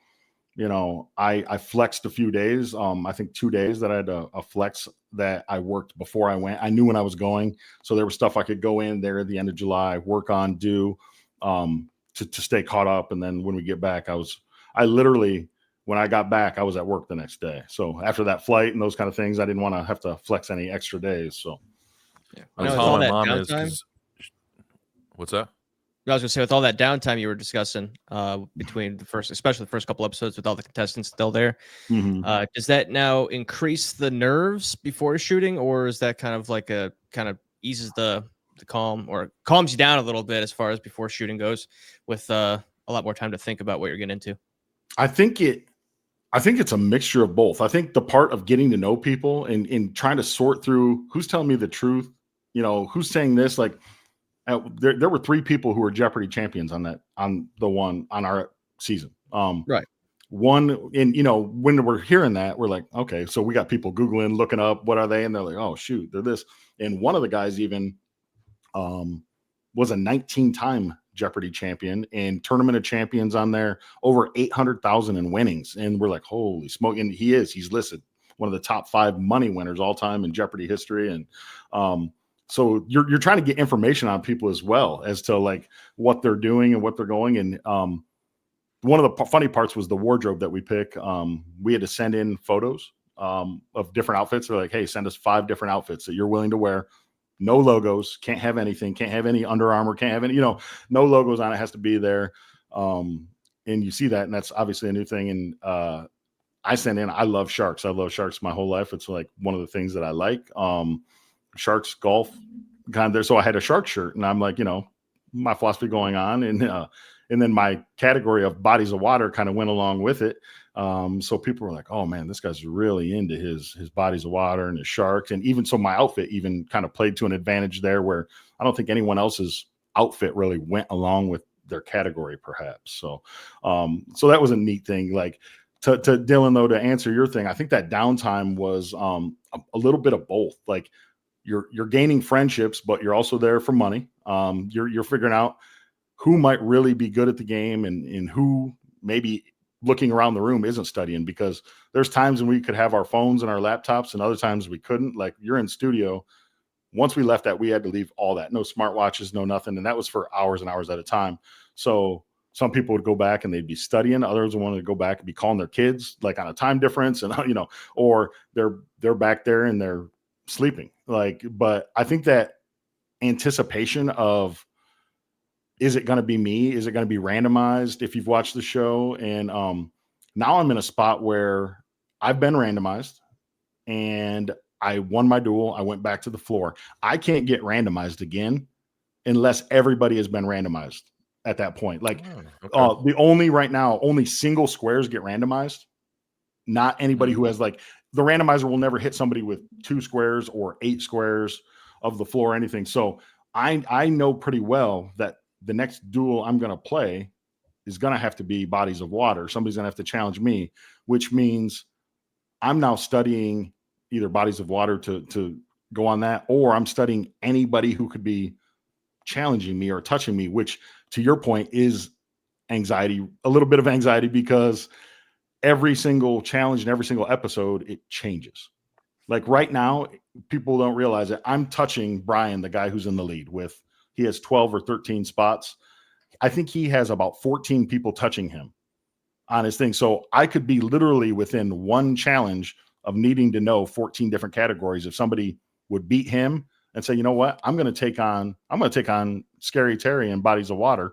S4: flexed a few days. I think 2 days that I had a flex that I worked before I went. I knew when I was going, so there was stuff I could go in there at the end of July, work on, do to stay caught up. And then when we get back, I literally, when I got back, I was at work the next day. So after that flight and those kind of things, I didn't want to have to flex any extra days. So
S2: I was telling my mom is. What's that?
S3: I was going to say, with all that downtime you were discussing between especially the first couple episodes with all the contestants still there, does that now increase the nerves before shooting, or is that kind of eases the calm or calms you down a little bit as far as before shooting goes, with a lot more time to think about what you're getting into?
S4: I think it's a mixture of both. I think the part of getting to know people and trying to sort through who's telling me the truth, who's saying this, like. There were 3 people who were Jeopardy champions on our season.
S3: Right.
S4: One, and when we're hearing that, we're like, okay, so we got people Googling, looking up, what are they? And they're like, oh shoot, they're this. And one of the guys even was a 19-time Jeopardy champion and Tournament of Champions on there, over 800,000 in winnings. And we're like, holy smoke. And he's listed one of the top 5 money winners all time in Jeopardy history. And so you're trying to get information on people as well as to like what they're doing and what they're going. And one of the funny parts was the wardrobe that we pick. We had to send in photos of different outfits. They're like, hey, send us 5 different outfits that you're willing to wear. No logos, can't have anything, can't have any Under Armour, can't have any, no logos on it, has to be there. And you see that, and that's obviously a new thing. And I send in, I love sharks. I love sharks my whole life. It's like one of the things that I like. Sharks, golf, kind of there. So I had a shark shirt, and I'm like, my philosophy going on, and then my category of bodies of water kind of went along with it. So people were like, oh man, this guy's really into his bodies of water and his sharks. And even so my outfit even kind of played to an advantage there, where I don't think anyone else's outfit really went along with their category, perhaps. So, so that was a neat thing. Like to Dylan, though, to answer your thing, I think that downtime was a little bit of both. Like you're gaining friendships, but you're also there for money. You're figuring out who might really be good at the game and who maybe looking around the room isn't studying, because there's times when we could have our phones and our laptops and other times we couldn't. Like you're in studio. Once we left that, we had to leave all that, no smartwatches, no nothing. And that was for hours and hours at a time. So some people would go back and they'd be studying. Others wanted to go back and be calling their kids like on a time difference and, or they're back there and they're sleeping. Like, but I think that anticipation of, is it going to be me? Is it going to be randomized if you've watched the show? And now I'm in a spot where I've been randomized and I won my duel. I went back to the floor. I can't get randomized again unless everybody has been randomized at that point. Like the only single squares get randomized. Not anybody who has like the randomizer will never hit somebody with 2 squares or 8 squares of the floor or anything. So I know pretty well that the next duel I'm going to play is going to have to be bodies of water. Somebody's going to have to challenge me, which means I'm now studying either bodies of water to go on that, or I'm studying anybody who could be challenging me or touching me, which to your point is anxiety, a little bit of anxiety, because every single challenge and every single episode, it changes. Like right now, people don't realize it. I'm touching Brian, the guy who's in the lead he has 12 or 13 spots. I think he has about 14 people touching him on his thing. So I could be literally within one challenge of needing to know 14 different categories. If somebody would beat him and say, you know what, I'm going to take on Scary Terry and Bodies of Water.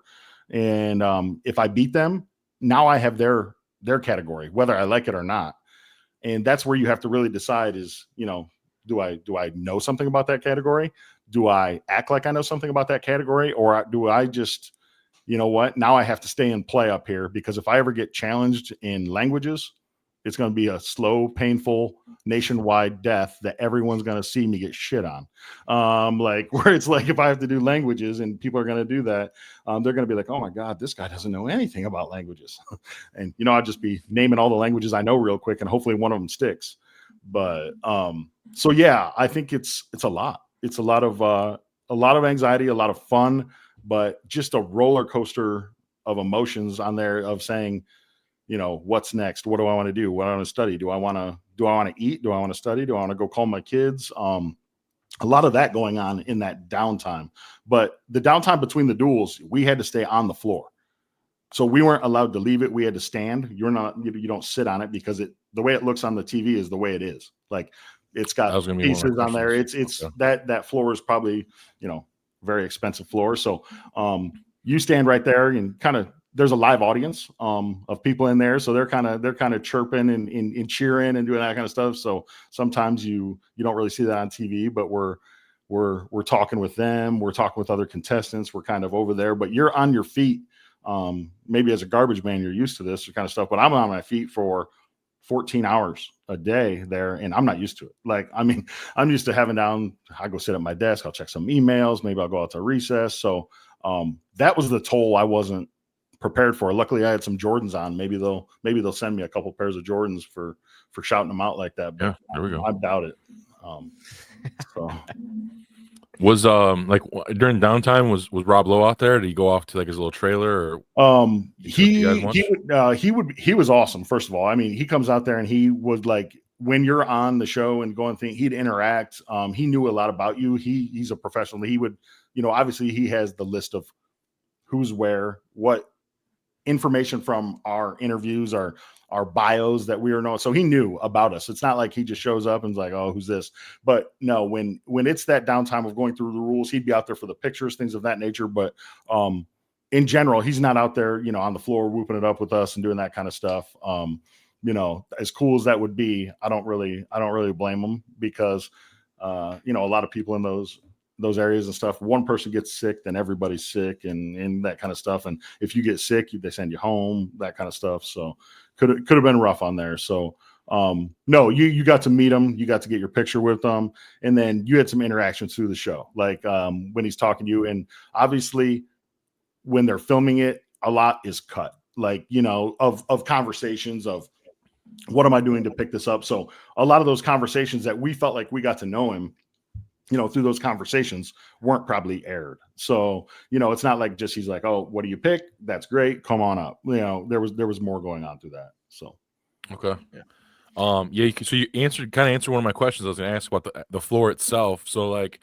S4: And if I beat them, now I have their category, whether I like it or not. And that's where you have to really decide is, do I know something about that category? Do I act like I know something about that category? Or do I just, now I have to stay and play up here, because if I ever get challenged in languages, it's going to be a slow, painful, nationwide death that everyone's going to see me get shit on. Like where it's like, if I have to do languages and people are going to do that, they're going to be like, oh my God, this guy doesn't know anything about languages. And, I'll just be naming all the languages I know real quick and hopefully one of them sticks. But, so yeah, I think it's a lot. It's a lot of anxiety, a lot of fun, but just a roller coaster of emotions on there of saying, what's next? What do I want to do? What do I want to study? Do I want to eat? Do I want to study? Do I want to go call my kids? A lot of that going on in that downtime, but the downtime between the duels, we had to stay on the floor. So we weren't allowed to leave it. We had to stand. You don't sit on it, because the way it looks on the TV is the way it is. Like it's got pieces on there. It's that floor is probably, very expensive floor. So you stand right there and kind of, there's a live audience of people in there. So they're kind of chirping and cheering and doing that kind of stuff. So sometimes you don't really see that on TV, but we're talking with them. We're talking with other contestants. We're kind of over there, but you're on your feet. Maybe as a garbage man, you're used to this kind of stuff, but I'm on my feet for 14 hours a day there. And I'm not used to it. Like, I mean, I'm used to having I go sit at my desk. I'll check some emails. Maybe I'll go out to recess. So that was the toll I wasn't prepared for. Luckily I had some Jordans on. Maybe they'll send me a couple pairs of Jordans for shouting them out like that. But
S2: yeah, there we go.
S4: I doubt it. So
S2: was like during downtime was Rob Lowe out there? Did he go off to like his little trailer? Or
S4: he was awesome. First of all, I mean, he comes out there and he would, like, when you're on the show and going thing, he'd interact. He knew a lot about you. He's a professional. He would, obviously he has the list of who's where, what information from our interviews, our bios that we were knowing. So he knew about us. It's not like he just shows up and is like, oh, who's this? But no, when it's that downtime of going through the rules, he'd be out there for the pictures, things of that nature. But in general, he's not out there, on the floor whooping it up with us and doing that kind of stuff. As cool as that would be, I don't really blame him, because a lot of people in those areas and stuff, one person gets sick, then everybody's sick and that kind of stuff. And if you get sick, they send you home, that kind of stuff. So could have been rough on there. So no, you got to meet him, you got to get your picture with them. And then you had some interactions through the show. Like when he's talking to you, and obviously when they're filming it, a lot is cut, like, of conversations of what am I doing to pick this up? So a lot of those conversations that we felt like we got to know him, through those conversations weren't probably aired. So, it's not like just, he's like, oh, what do you pick? That's great. Come on up. There was more going on through that. So,
S2: okay. Yeah. So you answered one of my questions. I was going to ask about the floor itself. So like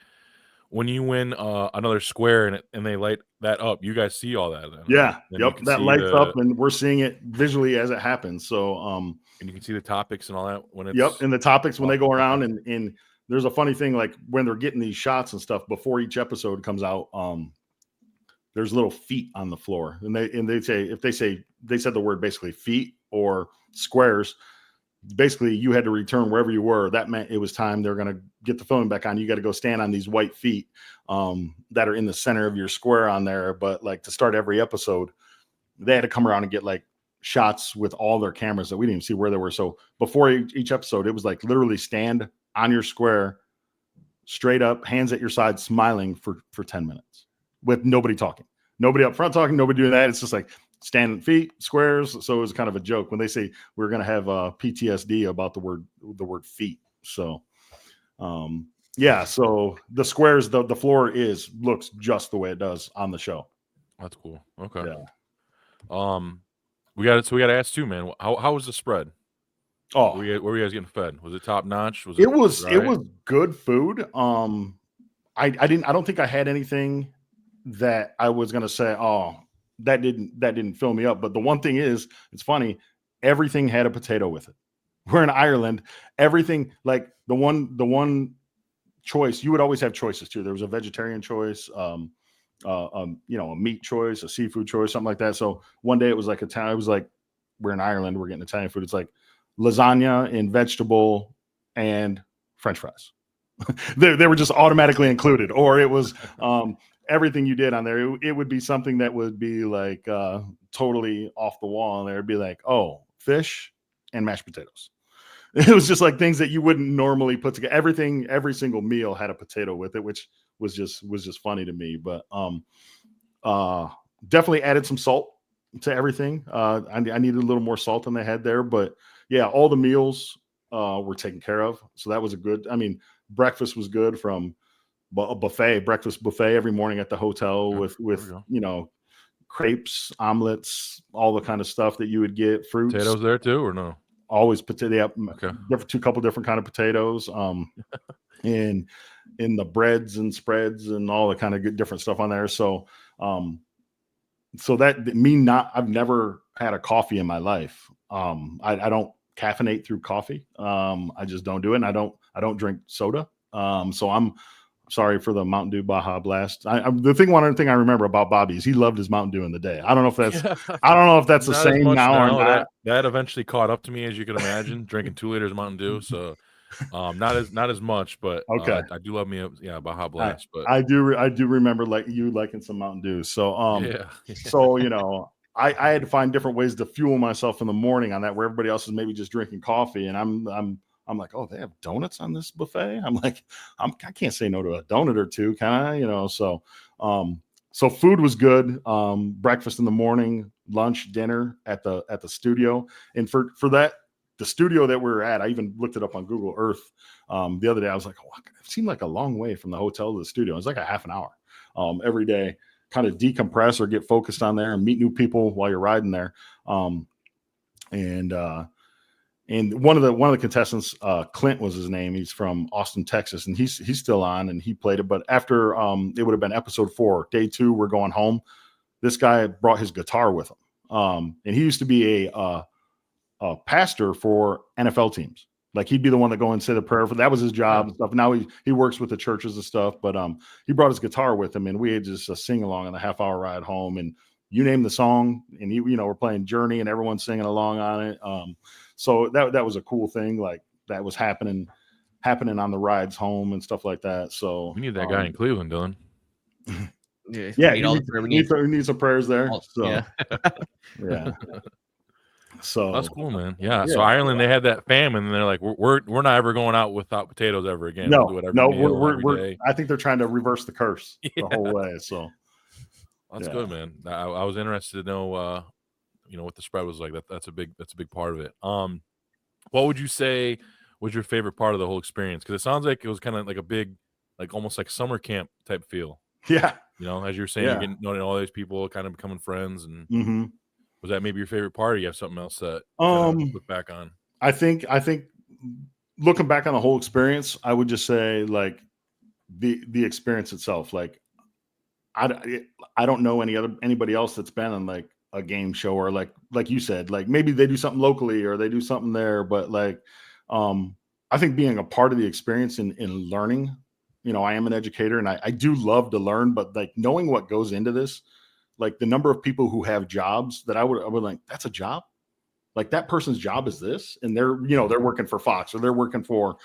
S2: when you win another square and they light that up, you guys see all that then,
S4: yeah.
S2: Right?
S4: Yep. That lights up and we're seeing it visually as it happens. So,
S2: and you can see the topics and all that when it's.
S4: Yep. And the topics when they go around and there's a funny thing, like when they're getting these shots and stuff before each episode comes out, there's little feet on the floor, and they say, if they said the word basically feet or squares, basically you had to return wherever you were. That meant it was time. They're going to get the phone back on. You got to go stand on these white feet that are in the center of your square on there. But like to start every episode, they had to come around and get like shots with all their cameras that we didn't even see where they were. So before each episode, it was like literally stand on your square, straight up, hands at your side, smiling for 10 minutes with nobody talking, nobody up front talking, nobody doing that. It's just like standing feet, squares. So it was kind of a joke when they say we're going to have PTSD about the word feet. So, yeah. So the squares, the floor looks just the way it does on the show.
S2: That's cool. Okay.
S4: Yeah.
S2: We got to ask too, man. How was the spread?
S4: Oh,
S2: were you guys getting fed? Was it top notch?
S4: It was good food. I don't think I had anything that I was gonna say, oh, that didn't fill me up. But the one thing is, it's funny, everything had a potato with it. We're in Ireland. Everything, like the one choice, you would always have choices too. There was a vegetarian choice, a meat choice, a seafood choice, something like that. So one day it was like Italian. It was like, we're in Ireland, we're getting Italian food. It's like lasagna and vegetable and French fries. they were just automatically included, or it was everything you did on there. It would be something that would be like totally off the wall, and there'd be like, oh, fish and mashed potatoes. It was just like things that you wouldn't normally put together. Every single meal had a potato with it, which was just funny to me. But definitely added some salt to everything. I needed a little more salt than they had there, but yeah, all the meals were taken care of. So that was breakfast was good from a breakfast buffet every morning at the hotel with crepes, omelets, all the kind of stuff that you would get. Fruits.
S2: Potatoes there too, or no?
S4: Always potato. Yeah,
S2: okay.
S4: Couple different kind of potatoes. In the breads and spreads and all the kind of good different stuff on there. So, I've never had a coffee in my life. I don't caffeinate through coffee. I just don't do it. And I don't drink soda. So I'm sorry for the Mountain Dew Baja Blast. One thing I remember about Bobby is he loved his Mountain Dew in the day. I don't know if that's the same now or not.
S2: That eventually caught up to me, as you can imagine, drinking 2 liters of Mountain Dew. So not as much, but
S4: okay.
S2: I do love me Baja Blast. But
S4: I do remember like you liking some Mountain Dew. So so I had to find different ways to fuel myself in the morning on that, where everybody else is maybe just drinking coffee, and I'm like, oh, they have donuts on this buffet. I'm like, I can't say no to a donut or two, can I? So food was good. Breakfast in the morning, lunch, dinner at the studio, and for that, the studio that we were at, I even looked it up on Google Earth the other day. I was like, oh, it seemed like a long way from the hotel to the studio. It was like a half an hour every day. Kind of decompress or get focused on there and meet new people while you're riding there. And one of the contestants, Clint was his name. He's from Austin, Texas, and he's still on and he played it. But after it would have been episode 4, day 2, we're going home. This guy brought his guitar with him. And he used to be a pastor for NFL teams. Like he'd be the one that go and say the prayer for, that was his job and stuff. Now he works with the churches and stuff, but he brought his guitar with him and we had just a sing along on the half-hour ride home, and you name the song and we're playing Journey and everyone's singing along on it. So that was a cool thing. Like that was happening on the rides home and stuff like that. So
S2: we need that guy in Cleveland, Dylan.
S4: Yeah, we need some prayers there. So yeah. So
S2: that's cool, man. Yeah. So Ireland, they had that famine, and they're like, we're not ever going out without potatoes ever again.
S4: No,
S2: we'll do it every meal, every day.
S4: I think they're trying to reverse the curse the whole way. So
S2: That's good, man. I was interested to know, what the spread was like. That's a big part of it. What would you say was your favorite part of the whole experience? Because it sounds like it was kind of like a big, like almost like summer camp type feel.
S4: Yeah.
S2: As you were saying, you're getting knowing all these people, kind of becoming friends. And was that maybe your favorite part, or you have something else that look back on?
S4: I think looking back on the whole experience, I would just say like the experience itself. Like I don't know anybody else that's been on like a game show, or like you said, like maybe they do something locally or they do something there, but like I think being a part of the experience in learning, I am an educator and I do love to learn, but like knowing what goes into this, like the number of people who have jobs that I would like, that's a job. Like that person's job is this, and they're working for Fox, or they're working for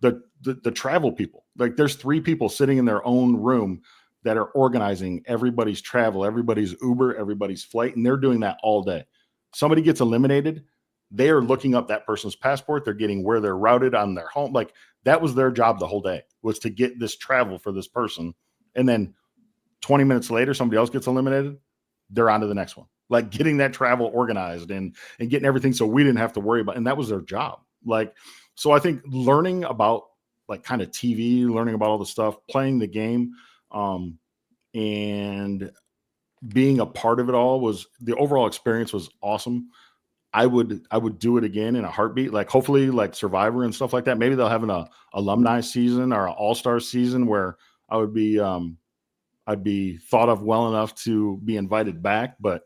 S4: the travel people. Like there's 3 people sitting in their own room that are organizing everybody's travel, everybody's Uber, everybody's flight, and they're doing that all day. Somebody gets eliminated, they are looking up that person's passport, they're getting where they're routed on their home. Like that was their job the whole day, was to get this travel for this person. And then 20 minutes later, somebody else gets eliminated, they're on to the next one. Like getting that travel organized and getting everything so we didn't have to worry about, and that was their job. Like, so I think learning about like kind of TV, learning about all the stuff, playing the game, and being a part of it all, was the overall experience was awesome. I would do it again in a heartbeat. Like hopefully like Survivor and stuff like that. Maybe they'll have an alumni season or an all-star season where I would be, I'd be thought of well enough to be invited back. But,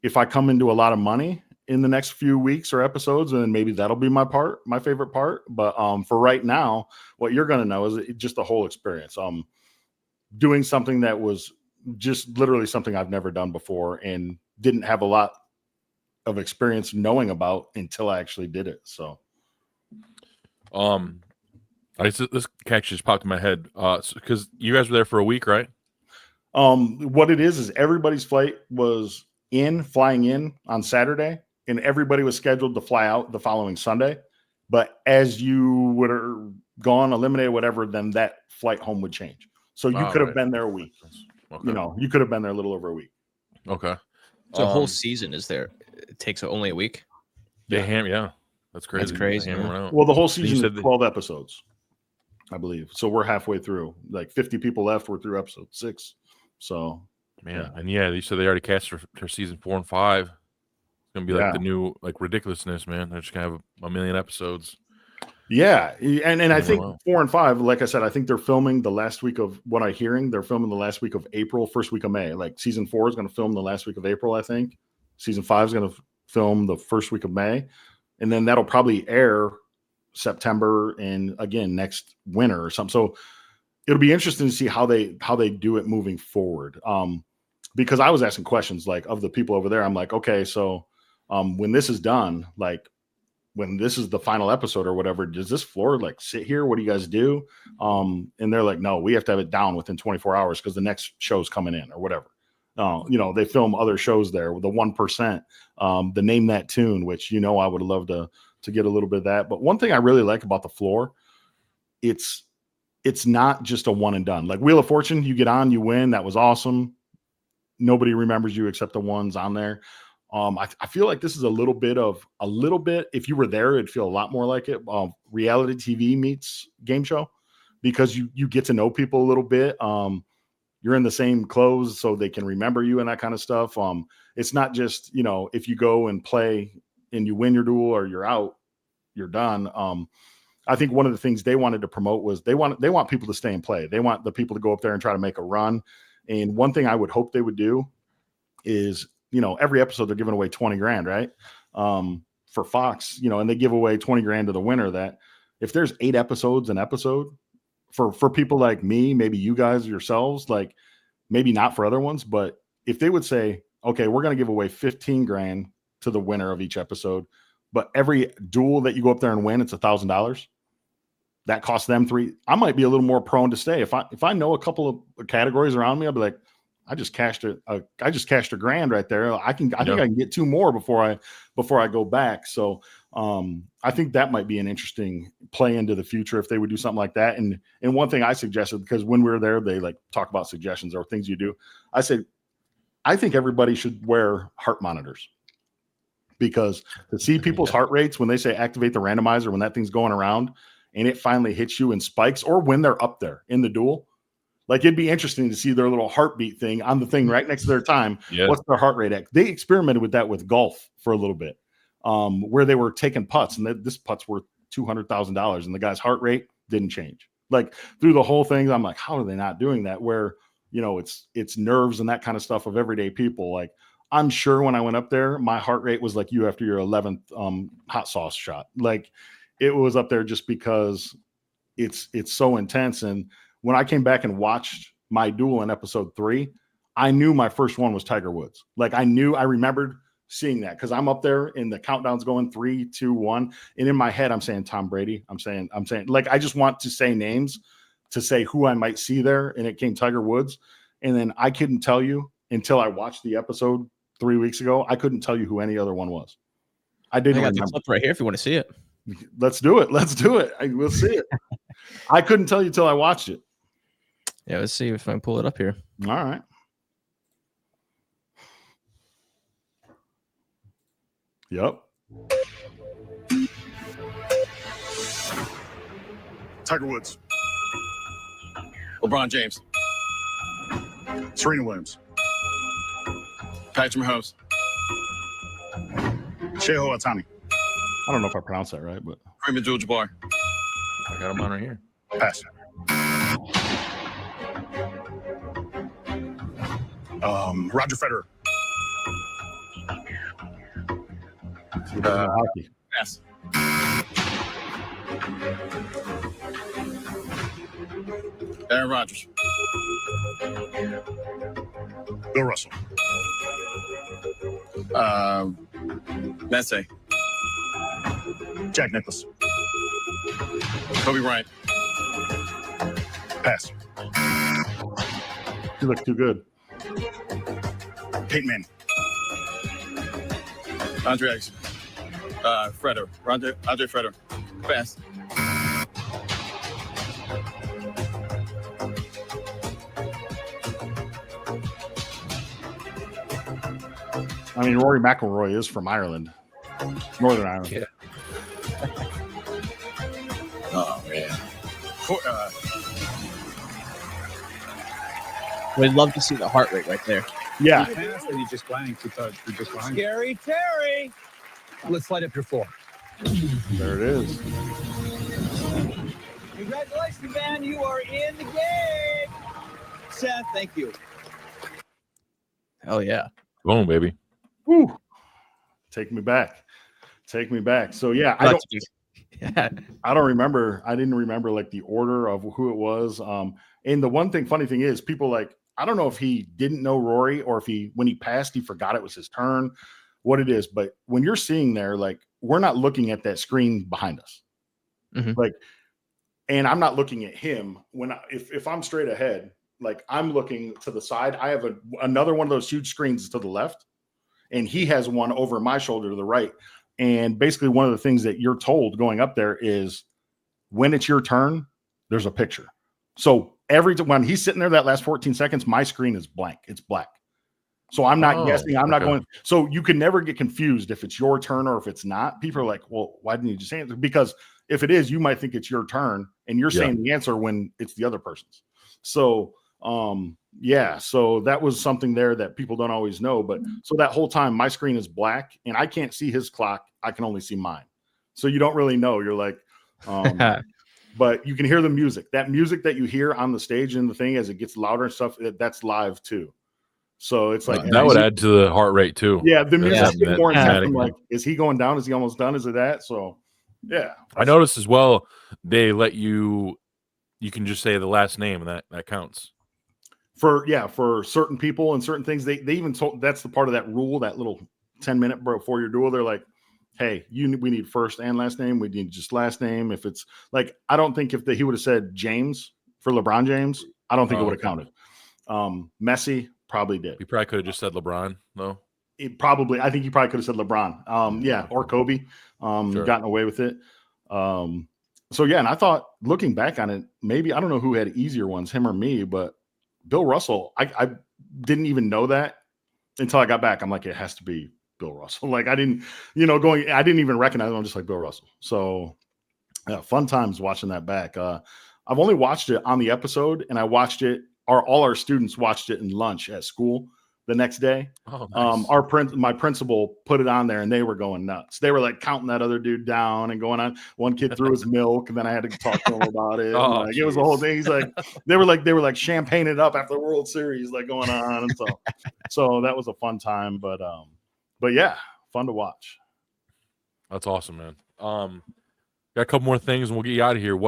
S4: if I come into a lot of money in the next few weeks or episodes, then maybe that'll be my favorite part. But for right now, what you're going to know is just the whole experience. Doing something that was just literally something I've never done before and didn't have a lot of experience knowing about until I actually did it. So,
S2: this catch just popped in my head. Because you guys were there for a week, right?
S4: What it is everybody's flight was flying in on Saturday, and everybody was scheduled to fly out the following Sunday. But as you would have gone, eliminated, whatever, then that flight home would change. So you could have been there a week. Okay. You could have been there a little over a week.
S2: Okay.
S3: So a whole season is there. It takes only a week.
S2: Yeah. That's crazy.
S3: That's crazy.
S4: Well, the whole season is 12 episodes, I believe. So we're halfway through. Like 50 people left. We're through episode 6. So,
S2: man. And you said they already cast for season 4 and 5. It's going to be like the new, like, ridiculousness, man. They're just going to have a million episodes.
S4: Yeah. And I think 4 and 5, like I said, I think they're filming the last week of what I'm hearing. They're filming the last week of April, first week of May. Like season 4 is going to film the last week of April, I think. Season 5 is going to film the first week of May. And then that'll probably air September and again next winter or something. So it'll be interesting to see how they do it moving forward. Because I was asking questions like of the people over there. I'm like, okay, so when this is done, like when this is the final episode or whatever, does this floor like sit here? What do you guys do? And they're like, no, we have to have it down within 24 hours because the next show's coming in or whatever. They film other shows there with the 1%, the Name That Tune, which, I would love to get a little bit of that. But one thing I really like about the floor, it's not just a one and done. Like Wheel of Fortune, you get on, you win. That was awesome. Nobody remembers you except the ones on there. I feel like this is a little bit, if you were there, it'd feel a lot more like it. Reality TV meets game show, because you get to know people a little bit. You're in the same clothes so they can remember you and that kind of stuff. It's not just, if you go and play and you win your duel or you're out, you're done. I think one of the things they wanted to promote was they want people to stay and play. They want the people to go up there and try to make a run. And one thing I would hope they would do is, every episode they're giving away 20 grand, right? For Fox, and they give away 20 grand to the winner. That if there's 8 episodes an episode, for people like me, maybe you guys yourselves, like maybe not for other ones, but if they would say, okay, we're going to give away 15 grand to the winner of each episode, but every duel that you go up there and win, it's $1,000. That costs them $3. I might be a little more prone to stay. If I know a couple of categories around me, I'll be like, I just cashed $1,000 right there. I think I can get 2 more before I go back. So I think that might be an interesting play into the future if they would do something like that. And one thing I suggested, because when we were there, they like talk about suggestions or things you do. I said, I think everybody should wear heart monitors, because to see people's heart rates when they say activate the randomizer, when that thing's going around and it finally hits you and spikes, or when they're up there in the duel. Like, it'd be interesting to see their little heartbeat thing on the thing right next to their time. Yeah. What's their heart rate at? They experimented with that with golf for a little bit, where they were taking putts, and this putt's worth $200,000, and the guy's heart rate didn't change. Like, through the whole thing, I'm like, how are they not doing that? Where, you know, it's nerves and that kind of stuff of everyday people. Like, I'm sure when I went up there, my heart rate was like you after your 11th hot sauce shot. Like, it was up there just because it's so intense. And when I came back and watched my duel in episode 3, I knew my first one was Tiger Woods. Like, I remembered seeing that, because I'm up there and the countdown's going 3, 2, 1. And in my head, I'm saying Tom Brady. I'm saying, like, I just want to say names to say who I might see there. And it came Tiger Woods. And then I couldn't tell you until I watched the episode 3 weeks ago. I couldn't tell you who any other one was. I didn't remember.
S3: The clip right here if you want to see it.
S4: Let's do it. We'll see it. I couldn't tell you till I watched it.
S3: Yeah, let's see if I can pull it up here.
S4: All right. Yep.
S5: Tiger Woods. LeBron James. Serena Williams. Patrick Mahomes. Shohei Ohtani.
S4: I don't know if I pronounced that right, but
S5: Kareem Abdul-Jabbar.
S2: I got him on right here.
S5: Pass. Roger Federer.
S4: Hockey.
S5: Pass. Aaron Rodgers. Bill Russell. Messi. Jack Nicklaus. Kobe Bryant. Pass.
S4: You look too good.
S5: Peyton Manning. Andre Agassi. Frederer. Andre Frederer. Pass.
S4: I mean, Rory McIlroy is from Ireland, Northern Ireland.
S2: Yeah.
S5: Oh man.
S3: We'd love to see the heart rate right there.
S4: Yeah.
S6: You just blanked. You thought you just blanked.
S7: Scary Terry.
S6: Let's light up your floor.
S4: There it is.
S7: Congratulations, man. You are in the game. Seth, thank you.
S3: Hell yeah.
S2: Boom, baby.
S4: Woo. Take me back. So yeah, I don't remember. I didn't remember like the order of who it was. And the funny thing is, people like, I don't know if he didn't know Rory or if when he passed, he forgot it was his turn, what it is. But when you're seeing there, like, we're not looking at that screen behind us.
S3: Mm-hmm.
S4: Like, and I'm not looking at him if I'm straight ahead, like, I'm looking to the side. I have another one of those huge screens to the left, and he has one over my shoulder to the right. And basically one of the things that you're told going up there is when it's your turn, there's a picture. So when he's sitting there, that last 14 seconds, my screen is blank. It's black. So I'm not guessing. I'm not going. So you can never get confused if it's your turn or if it's not. People are like, well, why didn't you just answer? Because if it is, you might think it's your turn and you're saying the answer when it's the other person's. So, so that was something there that people don't always know. But so that whole time my screen is black and I can't see his clock. I can only see mine. So you don't really know. You're like, but you can hear the music. That music that you hear on the stage and the thing as it gets louder and stuff, that's live too. So it's like
S2: that would add to the heart rate too.
S4: Yeah, the music's more intense. Like, is he going down? Is he almost done? Is it that? So yeah.
S2: I noticed as well, they let you can just say the last name and that counts.
S4: For certain people and certain things, they even told, that's the part of that rule, that little 10-minute before your duel. They're like, hey, we need first and last name. We need just last name. If it's like, I don't think if he would have said James for LeBron James, I don't think it would have counted. Messi, Probably did.
S2: He probably could have just said LeBron, though.
S4: I think he probably could have said LeBron. Or Kobe.
S2: Sure.
S4: Gotten away with it. So yeah, and I thought looking back on it, maybe I don't know who had easier ones, him or me, but Bill Russell, I didn't even know that until I got back. I'm like, it has to be Bill Russell. Like I didn't even recognize him. I'm just like Bill Russell. So yeah, fun times watching that back. I've only watched it on the episode, and I watched it. All our students watched it in lunch at school the next day.
S2: Oh, nice.
S4: My principal put it on there, and they were going nuts. They were like counting that other dude down and going on. One kid threw his milk, and then I had to talk to him about it. It was a whole thing. He's like, they were like champagne it up after the World Series, like going on, and so that was a fun time. But yeah, fun to watch.
S2: That's awesome, man. Got a couple more things, and we'll get you out of here.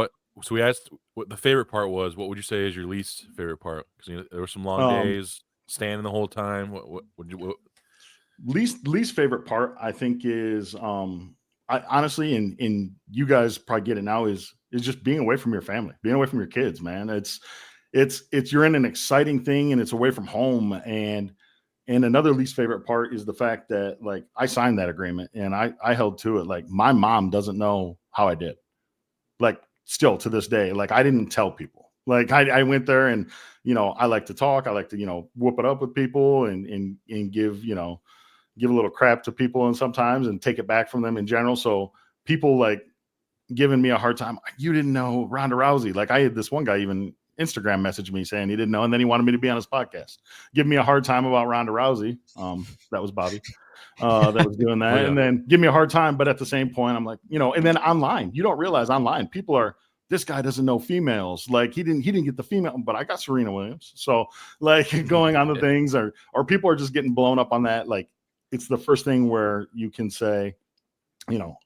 S2: So we asked what the favorite part was. What would you say is your least favorite part? Because there were some long days, standing the whole time. What
S4: least favorite part? I think is I honestly, and you guys probably get it now, is just being away from your family, being away from your kids, man. It's you're in an exciting thing, and it's away from home. And another least favorite part is the fact that like I signed that agreement and I held to it. Like my mom doesn't know how I did. Like still to this day, like I didn't tell people. Like I went there and, I like to talk. I like to, whoop it up with people and give a little crap to people and sometimes and take it back from them in general. So people like giving me a hard time. You didn't know Ronda Rousey. Like I had this one guy even Instagram messaged me saying he didn't know. And then he wanted me to be on his podcast, give me a hard time about Ronda Rousey. That was Bobby that was doing that. And then give me a hard time. But at the same point, I'm like, and then online, you don't realize online people are, this guy doesn't know females. Like he didn't get the female, but I got Serena Williams. So like going on the things or people are just getting blown up on that. Like it's the first thing where you can say,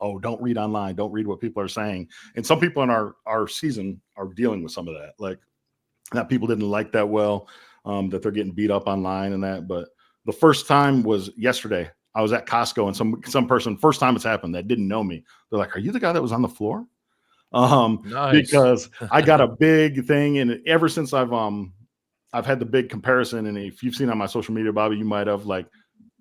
S4: oh, don't read online. Don't read what people are saying. And some people in our season are dealing with some of that. Like that people didn't like that well, that they're getting beat up online and that. But the first time was yesterday. I was at Costco and some person, first time it's happened, that didn't know me. They're like, are you the guy that was on the floor?
S2: Nice.
S4: Because I got a big thing. And ever since I've had the big comparison, and if you've seen on my social media, Bobby, you might have like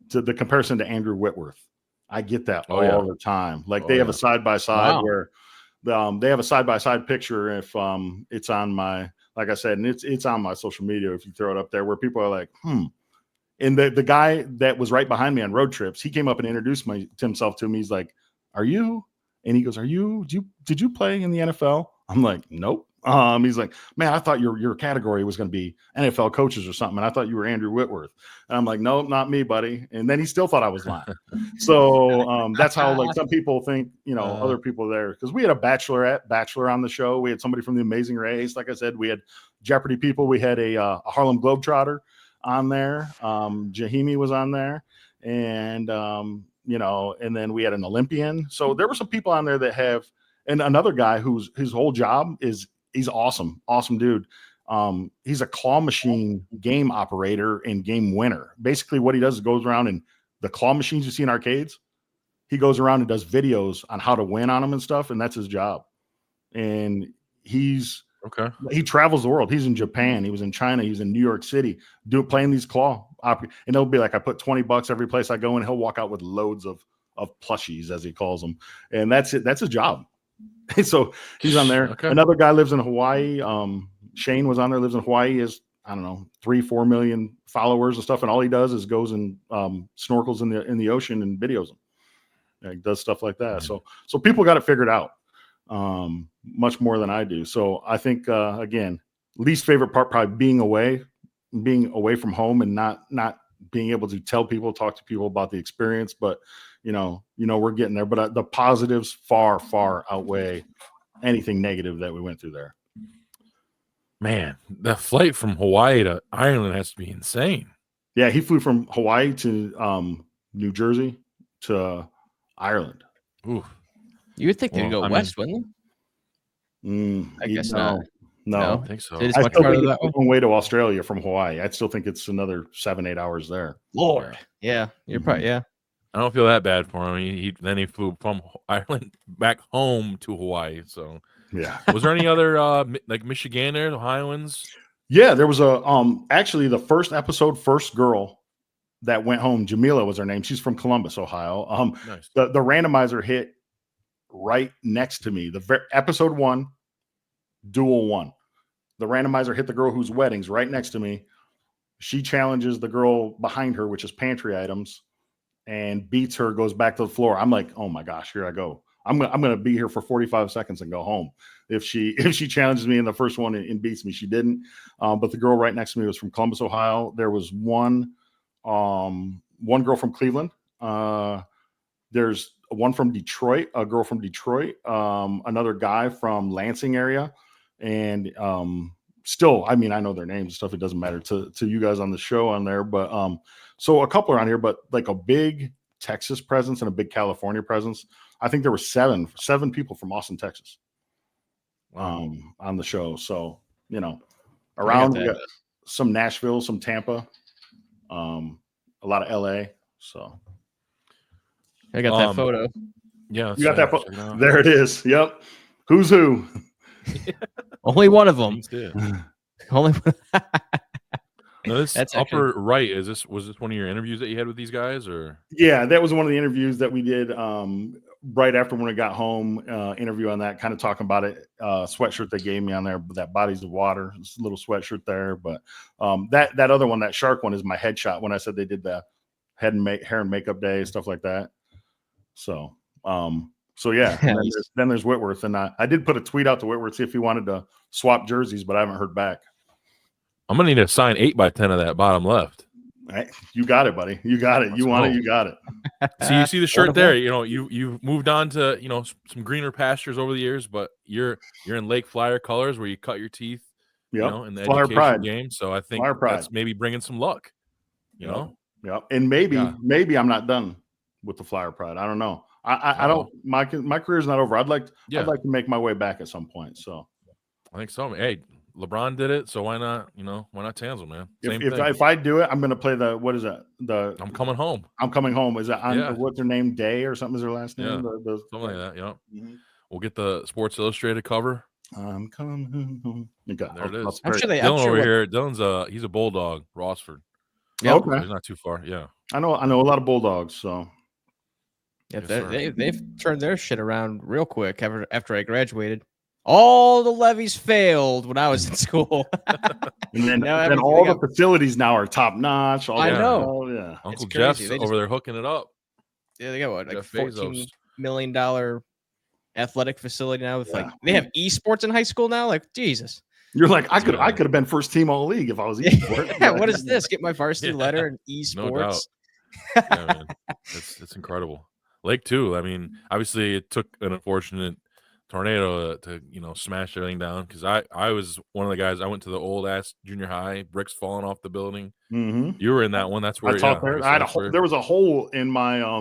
S4: to the comparison to Andrew Whitworth. I get that all the time. Like they have a side-by-side where they have a side-by-side picture. If it's on my, like I said, and it's on my social media, if you throw it up there, where people are like, And the guy that was right behind me on road trips, he came up and introduced himself to me. He's like, are you? And he goes, did you play in the NFL? I'm like, nope. He's like, man, I thought your category was going to be NFL coaches or something. And I thought you were Andrew Whitworth. And I'm like, no, not me, buddy. And then he still thought I was lying. So that's how like some people think, other people there. Because we had a bachelor on the show. We had somebody from The Amazing Race. Like I said, we had Jeopardy people. We had a Harlem Globetrotter on there. Jahimi was on there. And, and then we had an Olympian. So there were some people on there that have, and another guy whose his whole job is, he's awesome dude. He's a claw machine game operator and game winner. Basically what he does is goes around and the claw machines you see in arcades, he goes around and does videos on how to win on them and stuff. And that's his job. And he travels the world. He's in Japan. He was in China. He was in New York City playing these claw and it'll be like, I put $20 every place I go and he'll walk out with loads of plushies, as he calls them. And that's it. That's his job. So he's on there. Okay. Another guy lives in Hawaii. Shane was on there, lives in Hawaii. He has, I don't know, 3-4 million followers and stuff. And all he does is goes and snorkels in the ocean and videos them. He does stuff like that. So people got it figured out much more than I do. So I think, again, least favorite part, probably being away from home and not being able to talk to people about the experience. But, we're getting there. But the positives far, far outweigh anything negative that we went through there.
S2: Man, the flight from Hawaii to Ireland has to be insane.
S4: Yeah, he flew from Hawaii to New Jersey to Ireland.
S2: Ooh.
S3: You would think they'd go west, wouldn't they?
S4: I
S3: guess not.
S4: No,
S2: I don't think so.
S4: I still think it's a long way to Australia from Hawaii. I still think it's another 7-8 hours there.
S3: Lord. Yeah, you're probably, yeah.
S2: I don't feel that bad for him. Then he flew from Ireland back home to Hawaii. So
S4: yeah.
S2: Was there any other like Michiganers, Ohioans?
S4: Yeah, there was a actually the first episode, first girl that went home, Jamila was her name. She's from Columbus, Ohio.
S2: Nice.
S4: The randomizer hit right next to me. Episode 1, duel 1. The randomizer hit the girl whose wedding's right next to me. She challenges the girl behind her, which is pantry items, and beats her, goes back to the floor. I'm like, oh my gosh, here I go. I'm gonna be here for 45 seconds and go home. If she challenges me in the first one and beats me, she didn't. But the girl right next to me was from Columbus, Ohio. There was one girl from Cleveland. There's one from Detroit, a girl from Detroit, another guy from Lansing area, and still, I mean, I know their names and stuff. It doesn't matter to you guys on the show on there, but so a couple are on here, but like a big Texas presence and a big California presence. I think there were seven people from Austin, Texas, on the show. So, you know, around we got some Nashville, some Tampa, a lot of LA. So
S3: I got that photo.
S2: Yeah,
S4: you got that photo. There it is. Yep. Who's who?
S3: Only one of them. Only one.
S2: No, this that's upper actually... right. Was this one of your interviews that you had with these guys, or? Yeah, that was one of the interviews that we did right after when we got home. Interview on that, kind of talking about it. Sweatshirt they gave me on there, that Bodies of Water, it's a little sweatshirt there. But that other one, that shark one, is my headshot when I said they did the hair and makeup day, stuff like that. So yeah. And then there's Whitworth, and I did put a tweet out to Whitworth, see if he wanted to swap jerseys, but I haven't heard back. I'm gonna need a signed 8x10 of that bottom left.
S4: Right. You got it, buddy. You got it. You want it. You got it.
S2: So you see the shirt there. You know, you've moved on to some greener pastures over the years, but you're in Lake Flyer colors where you cut your teeth. Yep. You know, in the Flyer education pride game. So I think that's maybe bringing some luck. You know.
S4: Yep. And maybe I'm not done with the Flyer pride. I don't know. I don't. My career's not over. I'd like to make my way back at some point. So
S2: I think so. Hey, LeBron did it, so why not? Why not Tansel, man?
S4: If I do it, I'm going to play what is that?
S2: I'm coming home.
S4: I'm coming home. Is that what's her name? Day or something is her last name?
S2: Yeah, something like that. Yeah. Mm-hmm. We'll get the Sports Illustrated cover.
S4: I'm coming home.
S2: There it is. I'm sure Dylan over here. Dylan's he's a bulldog, Rossford.
S4: Yeah, okay.
S2: So he's not too far. Yeah.
S4: I know a lot of bulldogs. So.
S3: Yeah, they've turned their shit around real quick after I graduated. All the levies failed when I was in school.
S4: And then all the facilities now are top notch.
S3: I know.
S4: Yeah.
S2: Uncle Jeff's over there hooking it up.
S3: Yeah, they got what, like $14 million athletic facility now with they have esports in high school now. Like, Jesus.
S4: You're like, I could have been first team all league if I was esports.
S3: Yeah, what is this? Get my varsity letter in esports.
S2: No doubt. Yeah, man. It's incredible. Lake too. I mean, obviously it took an unfortunate tornado to smash everything down, because I was one of the guys. I went to the old ass junior high, bricks falling off the building.
S4: Mm-hmm.
S2: You were in that one. That's where
S4: I taught there. I had there was a hole in my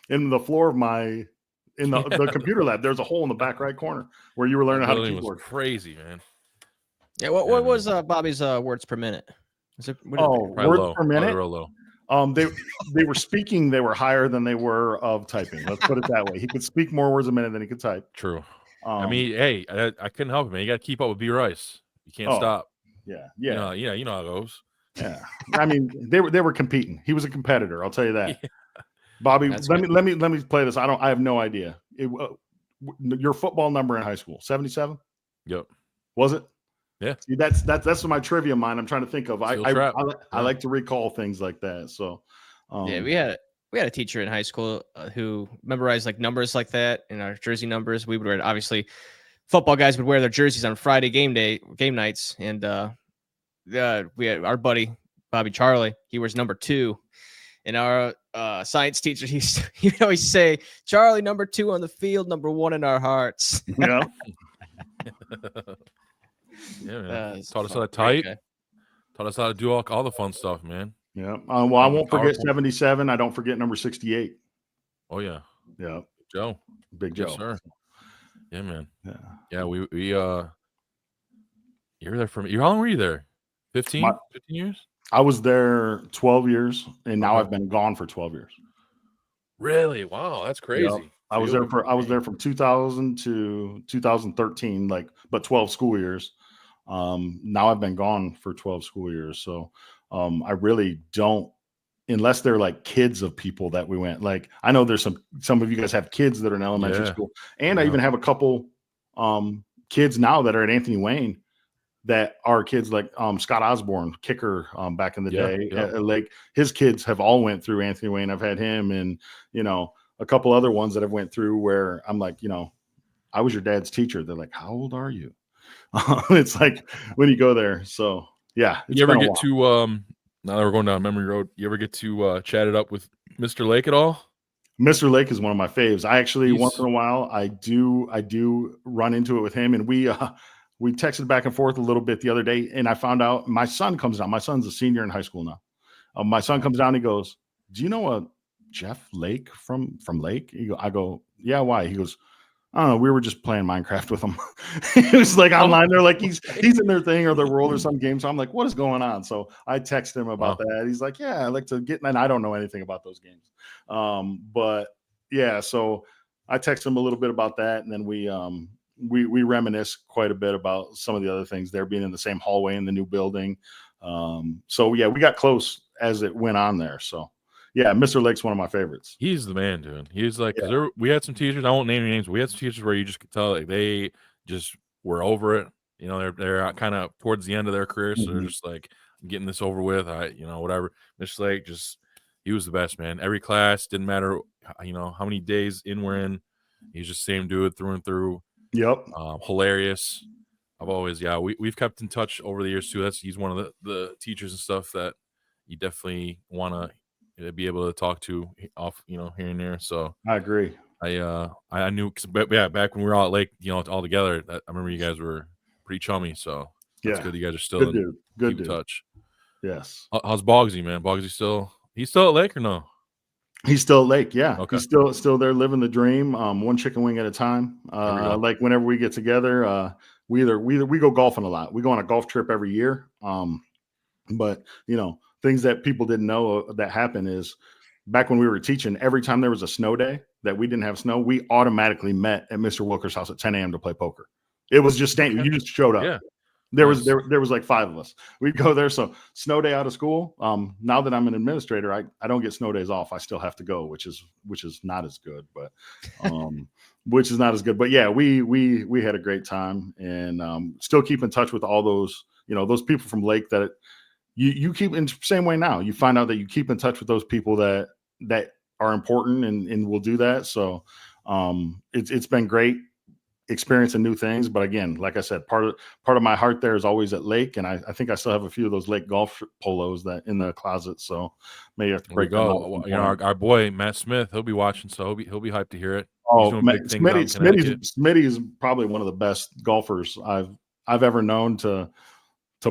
S4: in the floor of my the computer lab. There's a hole in the back right corner where you were learning how to keyboard.
S2: Crazy, man.
S3: Yeah. What was Bobby's words per minute?
S4: Words per minute.
S2: Real low.
S4: They were speaking. They were higher than they were of typing. Let's put it that way. He could speak more words a minute than he could type.
S2: True. I mean, hey, I couldn't help it, man. You got to keep up with B. Rice. You can't stop.
S4: Yeah.
S2: You know how it goes.
S4: Yeah. I mean, they were competing. He was a competitor. I'll tell you that. Yeah. Bobby, let me play this. I have no idea. Your football number in high school, 77?
S2: Yep.
S4: Was it?
S2: Yeah.
S4: See, that's my trivia mind. I'm trying to think of. I like to recall things like that. So,
S3: yeah, we had a teacher in high school who memorized like numbers like that in our jersey numbers. We would wear, obviously, football guys would wear their jerseys on Friday game nights, and we had our buddy Bobby Charlie. He wears number 2, and our science teacher he'd always say, "Charlie, number 2 on the field, number 1 in our hearts."
S4: Yeah.
S2: Yeah, man. Taught us how to type. Taught us how to do all the fun stuff, man.
S4: Yeah. Well, I won't forget 77. I don't forget number 68.
S2: Oh yeah.
S4: Yeah.
S2: Joe.
S4: Big Joe.
S2: Yes, sir. Yeah, man.
S4: Yeah.
S2: Yeah. We you were there how long were you there? 15 years?
S4: I was there 12 years, and now I've been gone for 12 years.
S2: Really? Wow, that's crazy.
S4: Yeah. I was there from 2000 to 2013, but 12 school years. Now I've been gone for 12 school years. So I really don't, unless they're like kids of people that we went. Like I know there's some of you guys have kids that are in elementary school, and I even have a couple kids now that are at Anthony Wayne that are kids like Scott Osborne, kicker back in the day. Like his kids have all went through Anthony Wayne. I've had him and, you know, a couple other ones that have went through where I'm like, you know, I was your dad's teacher. They're like, how old are you? It's like when you go there. So yeah.
S2: You ever get to now that we're going down memory road, you ever get to chat it up with Mr. Lake at all?
S4: Mr. Lake is one of my faves. I actually once in a while I do run into it with him, and we texted back and forth a little bit the other day, and I found out my son comes down. My son's a senior in high school now. My son comes down. He goes, "Do you know a Jeff Lake from Lake?" I go, "Yeah, why?" He goes, "I don't know. We were just playing Minecraft with him." It was like online. They're like, he's in their thing or their world or some game. So I'm like, what is going on? So I text him about that. He's like, yeah, I like to get, and I don't know anything about those games. But yeah, so I text him a little bit about that. And then we reminisce quite a bit about some of the other things there, being in the same hallway in the new building. So yeah, we got close as it went on there. So yeah, Mr. Lake's one of my favorites.
S2: He's the man, dude. He's like, because we had some teachers, I won't name any names, but we had some teachers where you just could tell like they just were over it. You know, they're kind of towards the end of their career, so they're just like getting this over with. Whatever. Mr. Lake he was the best, man. Every class, didn't matter, you know, how many days in we're in. He's just same dude through and through.
S4: Yep.
S2: Hilarious. I've always, we've kept in touch over the years too. He's one of the teachers and stuff that you definitely want to be able to talk to off, you know, here and there. So
S4: I agree.
S2: I knew, back when we were all at Lake, you know, all together. I remember you guys were pretty chummy. So that's good. You guys are still
S4: good
S2: in touch.
S4: Yes.
S2: How's Boggsy, man? Boggsy he's still at Lake or no?
S4: He's still at Lake. Yeah.
S2: Okay.
S4: He's still there living the dream. One chicken wing at a time. Like whenever we get together, we go golfing a lot. We go on a golf trip every year. But you know, things that people didn't know that happen is back when we were teaching, every time there was a snow day that we didn't have snow, we automatically met at Mr. Wilker's house at 10 a.m. to play poker. It was just standing. You just showed up.
S2: Yeah.
S4: There was 5 of us. We'd go there. So snow day out of school. Now that I'm an administrator, I don't get snow days off. I still have to go, which is not as good, but which is not as good. But yeah, we had a great time, and still keep in touch with all those, you know, those people from Lake that you keep in the same way now. You find out that you keep in touch with those people that are important and will do that. So it's been great experiencing new things. But again, like I said, part of my heart there is always at Lake. And I think I still have a few of those Lake golf polos that in the closet. So maybe I have to break them out.
S2: You know, our boy, Matt Smith, he'll be watching. So he'll be hyped to hear it.
S4: Oh, Smitty is probably one of the best golfers I've ever known to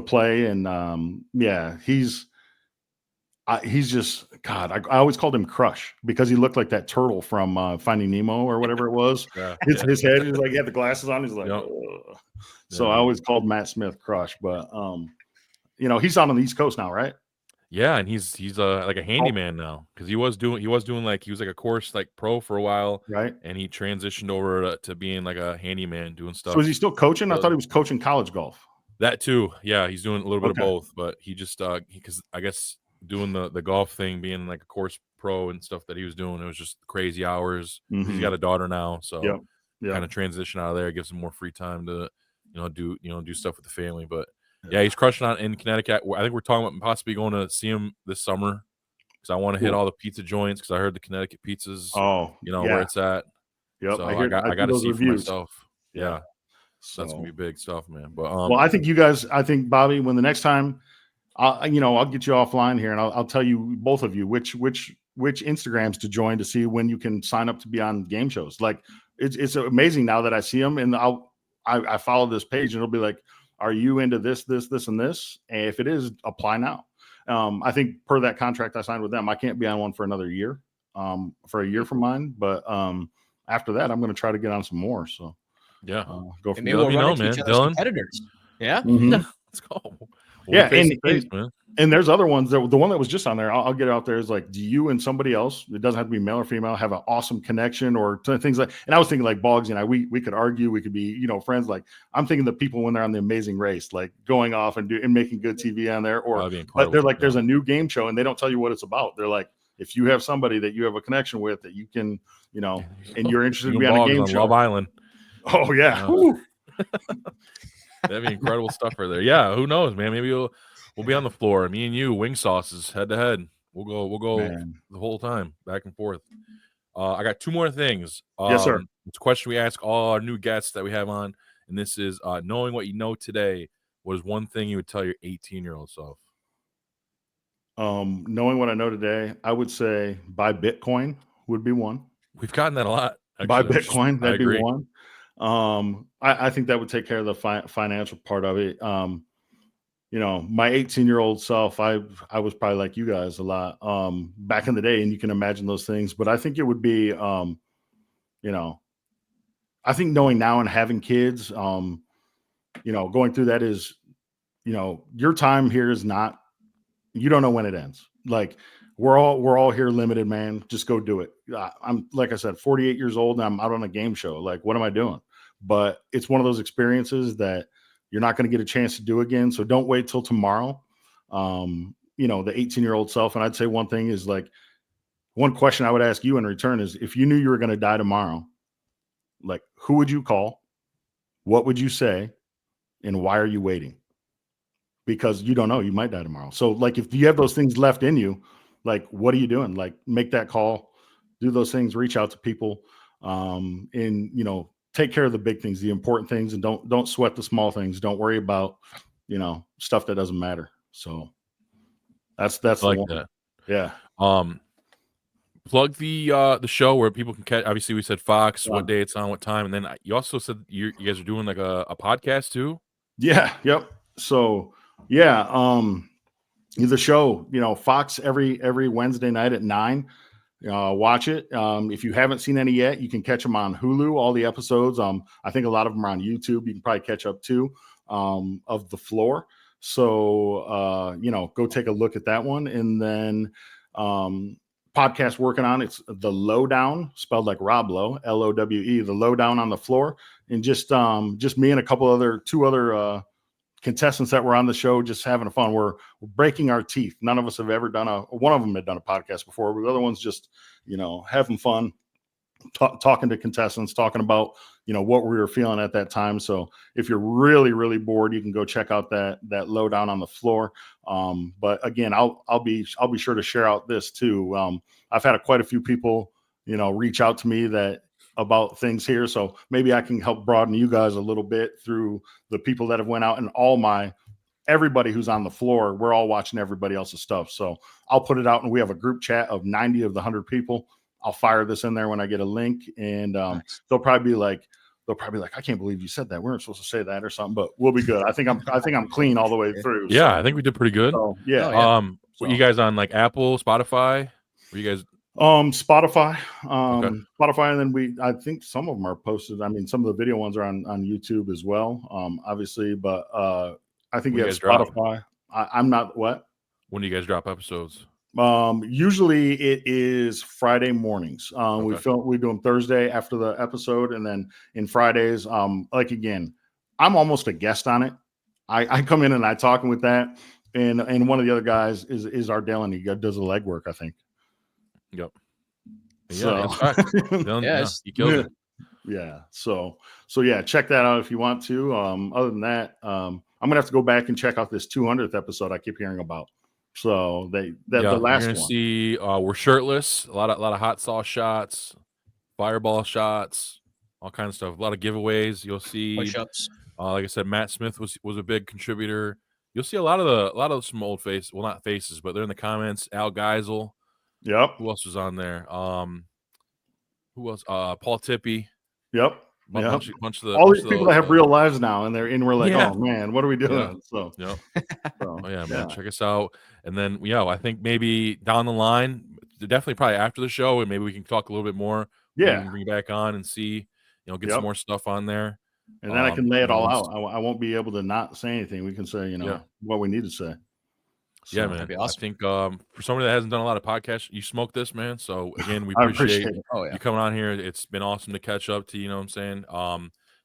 S4: play. And yeah, he's just, God, I always called him Crush because he looked like that turtle from Finding Nemo or whatever it was. His head, he was like, he had the glasses on. He's like, so I always called Matt Smith Crush. But you know, he's out on the East Coast now, right?
S2: Yeah, and he's like a handyman now, because he was doing like, he was like a course like pro for a while,
S4: right? And
S2: he transitioned over to being like a handyman doing stuff.
S4: So is he still coaching? I thought he was coaching college golf.
S2: That too, yeah, he's doing a little bit of both, but he just because I guess doing the golf thing, being like a course pro and stuff that he was doing, it was just crazy hours. He's got a daughter now, so kind of transition out of there, gives him more free time to do stuff with the family. But yeah, he's crushing on in Connecticut. I think we're talking about possibly going to see him this summer, because I want to hit all the pizza joints, because I heard the Connecticut pizzas. Where it's at.
S4: Yep,
S2: so I got to see for myself. Yeah.
S4: So
S2: that's gonna be big stuff, man. But
S4: well, I think Bobby, when the next time, I'll get you offline here, and I'll tell you, both of you, which Instagrams to join to see when you can sign up to be on game shows. Like it's amazing now that I see them, and I follow this page, and it'll be like, are you into this, and this? And if it is, apply now. I think per that contract I signed with them, I can't be on one for another year, for a year from mine. But after that, I'm going to try to get on some more. So.
S2: Yeah,
S4: go for
S3: maybe we'll run into each other's competitors. Yeah,
S2: let's go.
S4: And And there's other ones that the one that was just on there, I'll get it out there is like, do you and somebody else, it doesn't have to be male or female, have an awesome connection or things like, and I was thinking like Boggs and I, we could argue, we could be, you know, friends. Like I'm thinking the people when they're on The Amazing Race, like going off and making good TV on there, or but they're like, there's a new game show and they don't tell you what it's about. They're like, if you have somebody that you have a connection with that you can, you know, and you're interested to be on a game show.
S2: Love Island.
S4: Oh yeah.
S2: That'd be incredible stuff right there. Yeah. Who knows, man? Maybe we'll be on the floor. Me and you, wing sauces, head to head. We'll go the whole time, back and forth. I got 2 more things.
S4: Yes, sir.
S2: It's a question we ask all our new guests that we have on, and this is knowing what you know today. What is one thing you would tell your 18-year-old self?
S4: Knowing what I know today, I would say buy Bitcoin would be one.
S2: We've gotten that a lot.
S4: Actually, buy Bitcoin, that'd be one. I think that would take care of the financial part of it. You know, my 18-year-old self, I was probably like you guys a lot back in the day, and you can imagine those things. But I think it would be, you know, I think knowing now and having kids, you know, going through that is, you know, your time here is not, you don't know when it ends. Like we're all here limited, man. Just go do it. I'm, like I said, 48 years old and I'm out on a game show. Like, what am I doing? But it's one of those experiences that you're not going to get a chance to do again. So don't wait till tomorrow. You know, the 18-year-old self. And I'd say one thing is like, one question I would ask you in return is if you knew you were going to die tomorrow, like who would you call? What would you say? And why are you waiting? Because you don't know, you might die tomorrow. So like, if you have those things left in you, like, what are you doing? Like make that call, do those things, reach out to people, and, you know, take care of the big things, the important things, and don't sweat the small things. Don't worry about, you know, stuff that doesn't matter. So that's
S2: like
S4: one.
S2: That.
S4: Yeah.
S2: Plug the show where people can catch. Obviously, we said Fox, what day it's on, what time, and then you also said you guys are doing like a podcast too.
S4: Yeah. Yep. So yeah, the show, you know, Fox every Wednesday night at 9. Watch it. If you haven't seen any yet, you can catch them on Hulu. All the episodes. I think a lot of them are on YouTube. You can probably catch up too. Of The Floor. So you know, go take a look at that one, and then podcast working on it's The Lowdown, spelled like Rob Lowe, Lowe, The Lowdown on the Floor, and just me and two other contestants that were on the show, just having fun. We're breaking our teeth. None of us have ever done one of them had done a podcast before, but the other one's just, you know, having fun, talking to contestants, talking about, you know, what we were feeling at that time. So if you're really, really bored, you can go check out that Lowdown on the Floor. But again, I'll be sure to share out this too. I've had quite a few people, you know, reach out to me about things here. So maybe I can help broaden you guys a little bit through the people that have went out, and everybody who's on the floor. We're all watching everybody else's stuff. So I'll put it out, and we have a group chat of 90 of the 100 people. I'll fire this in there when I get a link, and
S3: nice.
S4: they'll probably be like, I can't believe you said that. We weren't supposed to say that or something, but we'll be good. I think I'm clean all the way through.
S2: Yeah.
S4: So.
S2: I think we did pretty good.
S4: So, yeah.
S2: Were you guys on like Apple, Spotify? Were you guys
S4: Spotify,
S2: okay.
S4: Spotify, and then I think some of them are posted. I mean, some of the video ones are on YouTube as well, obviously, but I think you have Spotify. I'm not what?
S2: When do you guys drop episodes?
S4: Usually it is Friday mornings.
S2: Okay.
S4: We do them Thursday after the episode, and then in Fridays, like again, I'm almost a guest on it. I come in and I talking with that, and one of the other guys is our Dylan. He does the legwork, I think.
S2: Yep.
S4: So,
S2: he kills it.
S4: Yeah. So yeah, check that out if you want to. Other than that, I'm gonna have to go back and check out this 200th episode I keep hearing about. So the last
S2: you're gonna
S4: one.
S2: See, we're shirtless. A lot of hot sauce shots, fireball shots, all kinds of stuff. A lot of giveaways. You'll see.
S3: Push-ups.
S2: Like I said, Matt Smith was a big contributor. You'll see a lot of some old faces. Well, not faces, but they're in the comments. Al Geisel.
S4: Yep.
S2: Who else was on there? Who else? Paul Tippy.
S4: Yep.
S2: Bunch of the
S4: all these people that have real lives now, and we're like,
S2: yeah.
S4: Oh man, what are we doing?
S2: Yeah.
S4: So,
S2: yep.
S4: So,
S2: oh yeah, man, check us out. And then I think maybe down the line, definitely probably after the show, and maybe we can talk a little bit more.
S4: Yeah,
S2: bring you back on and see, get some more stuff on there.
S4: And then I can lay it all out. I won't be able to not say anything. We can say, what we need to say.
S2: So, yeah, man. That'd be awesome. I think for somebody that hasn't done a lot of podcasts, you smoked this, man. So again, we appreciate you coming on here. It's been awesome to catch up to, you know what I'm saying?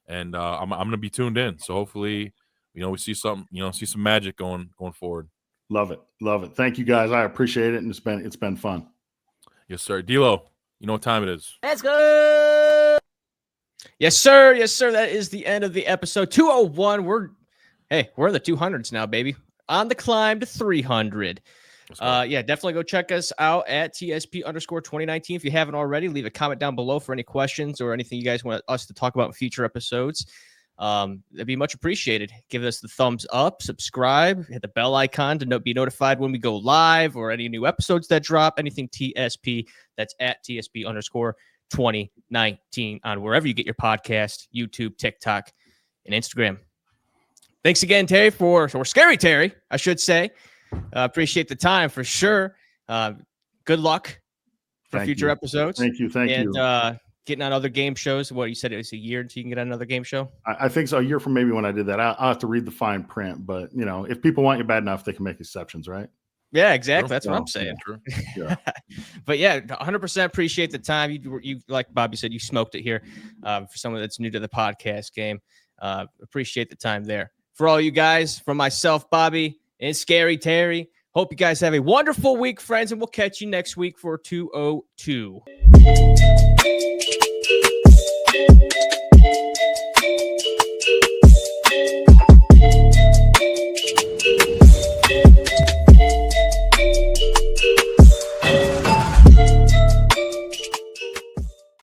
S2: And I'm gonna be tuned in. So hopefully, we see something, see some magic going forward.
S4: Love it. Thank you guys. I appreciate it, and it's been fun.
S2: Yes, sir. D-Lo, you know what time it is.
S3: Let's go. Yes, sir. That is the end of the episode 201. We're in the 200s now, baby. On the climb to 300. Definitely go check us out at TSP_2019. If you haven't already, leave a comment down below for any questions or anything you guys want us to talk about in future episodes. That'd be much appreciated. Give us the thumbs up, subscribe, hit the bell icon to be notified when we go live or any new episodes that drop. Anything TSP, that's at TSP_2019 on wherever you get your podcast, YouTube, TikTok, and Instagram. Thanks again, Terry, or Scary Terry, I should say. Appreciate the time for sure. Good luck for future episodes.
S4: Thank you.
S3: And getting on other game shows. What you said, it was a year until you can get on another game show?
S4: I think so. A year from maybe when I did that. I'll have to read the fine print, but if people want you bad enough, they can make exceptions, right?
S3: Yeah, exactly. That's what I'm saying.
S4: Yeah.
S3: But 100% appreciate the time. You like Bobby said, you smoked it here. For someone that's new to the podcast game, appreciate the time there. For all you guys, from myself, Bobby, and Scary Terry, hope you guys have a wonderful week, friends, and we'll catch you next week for 202.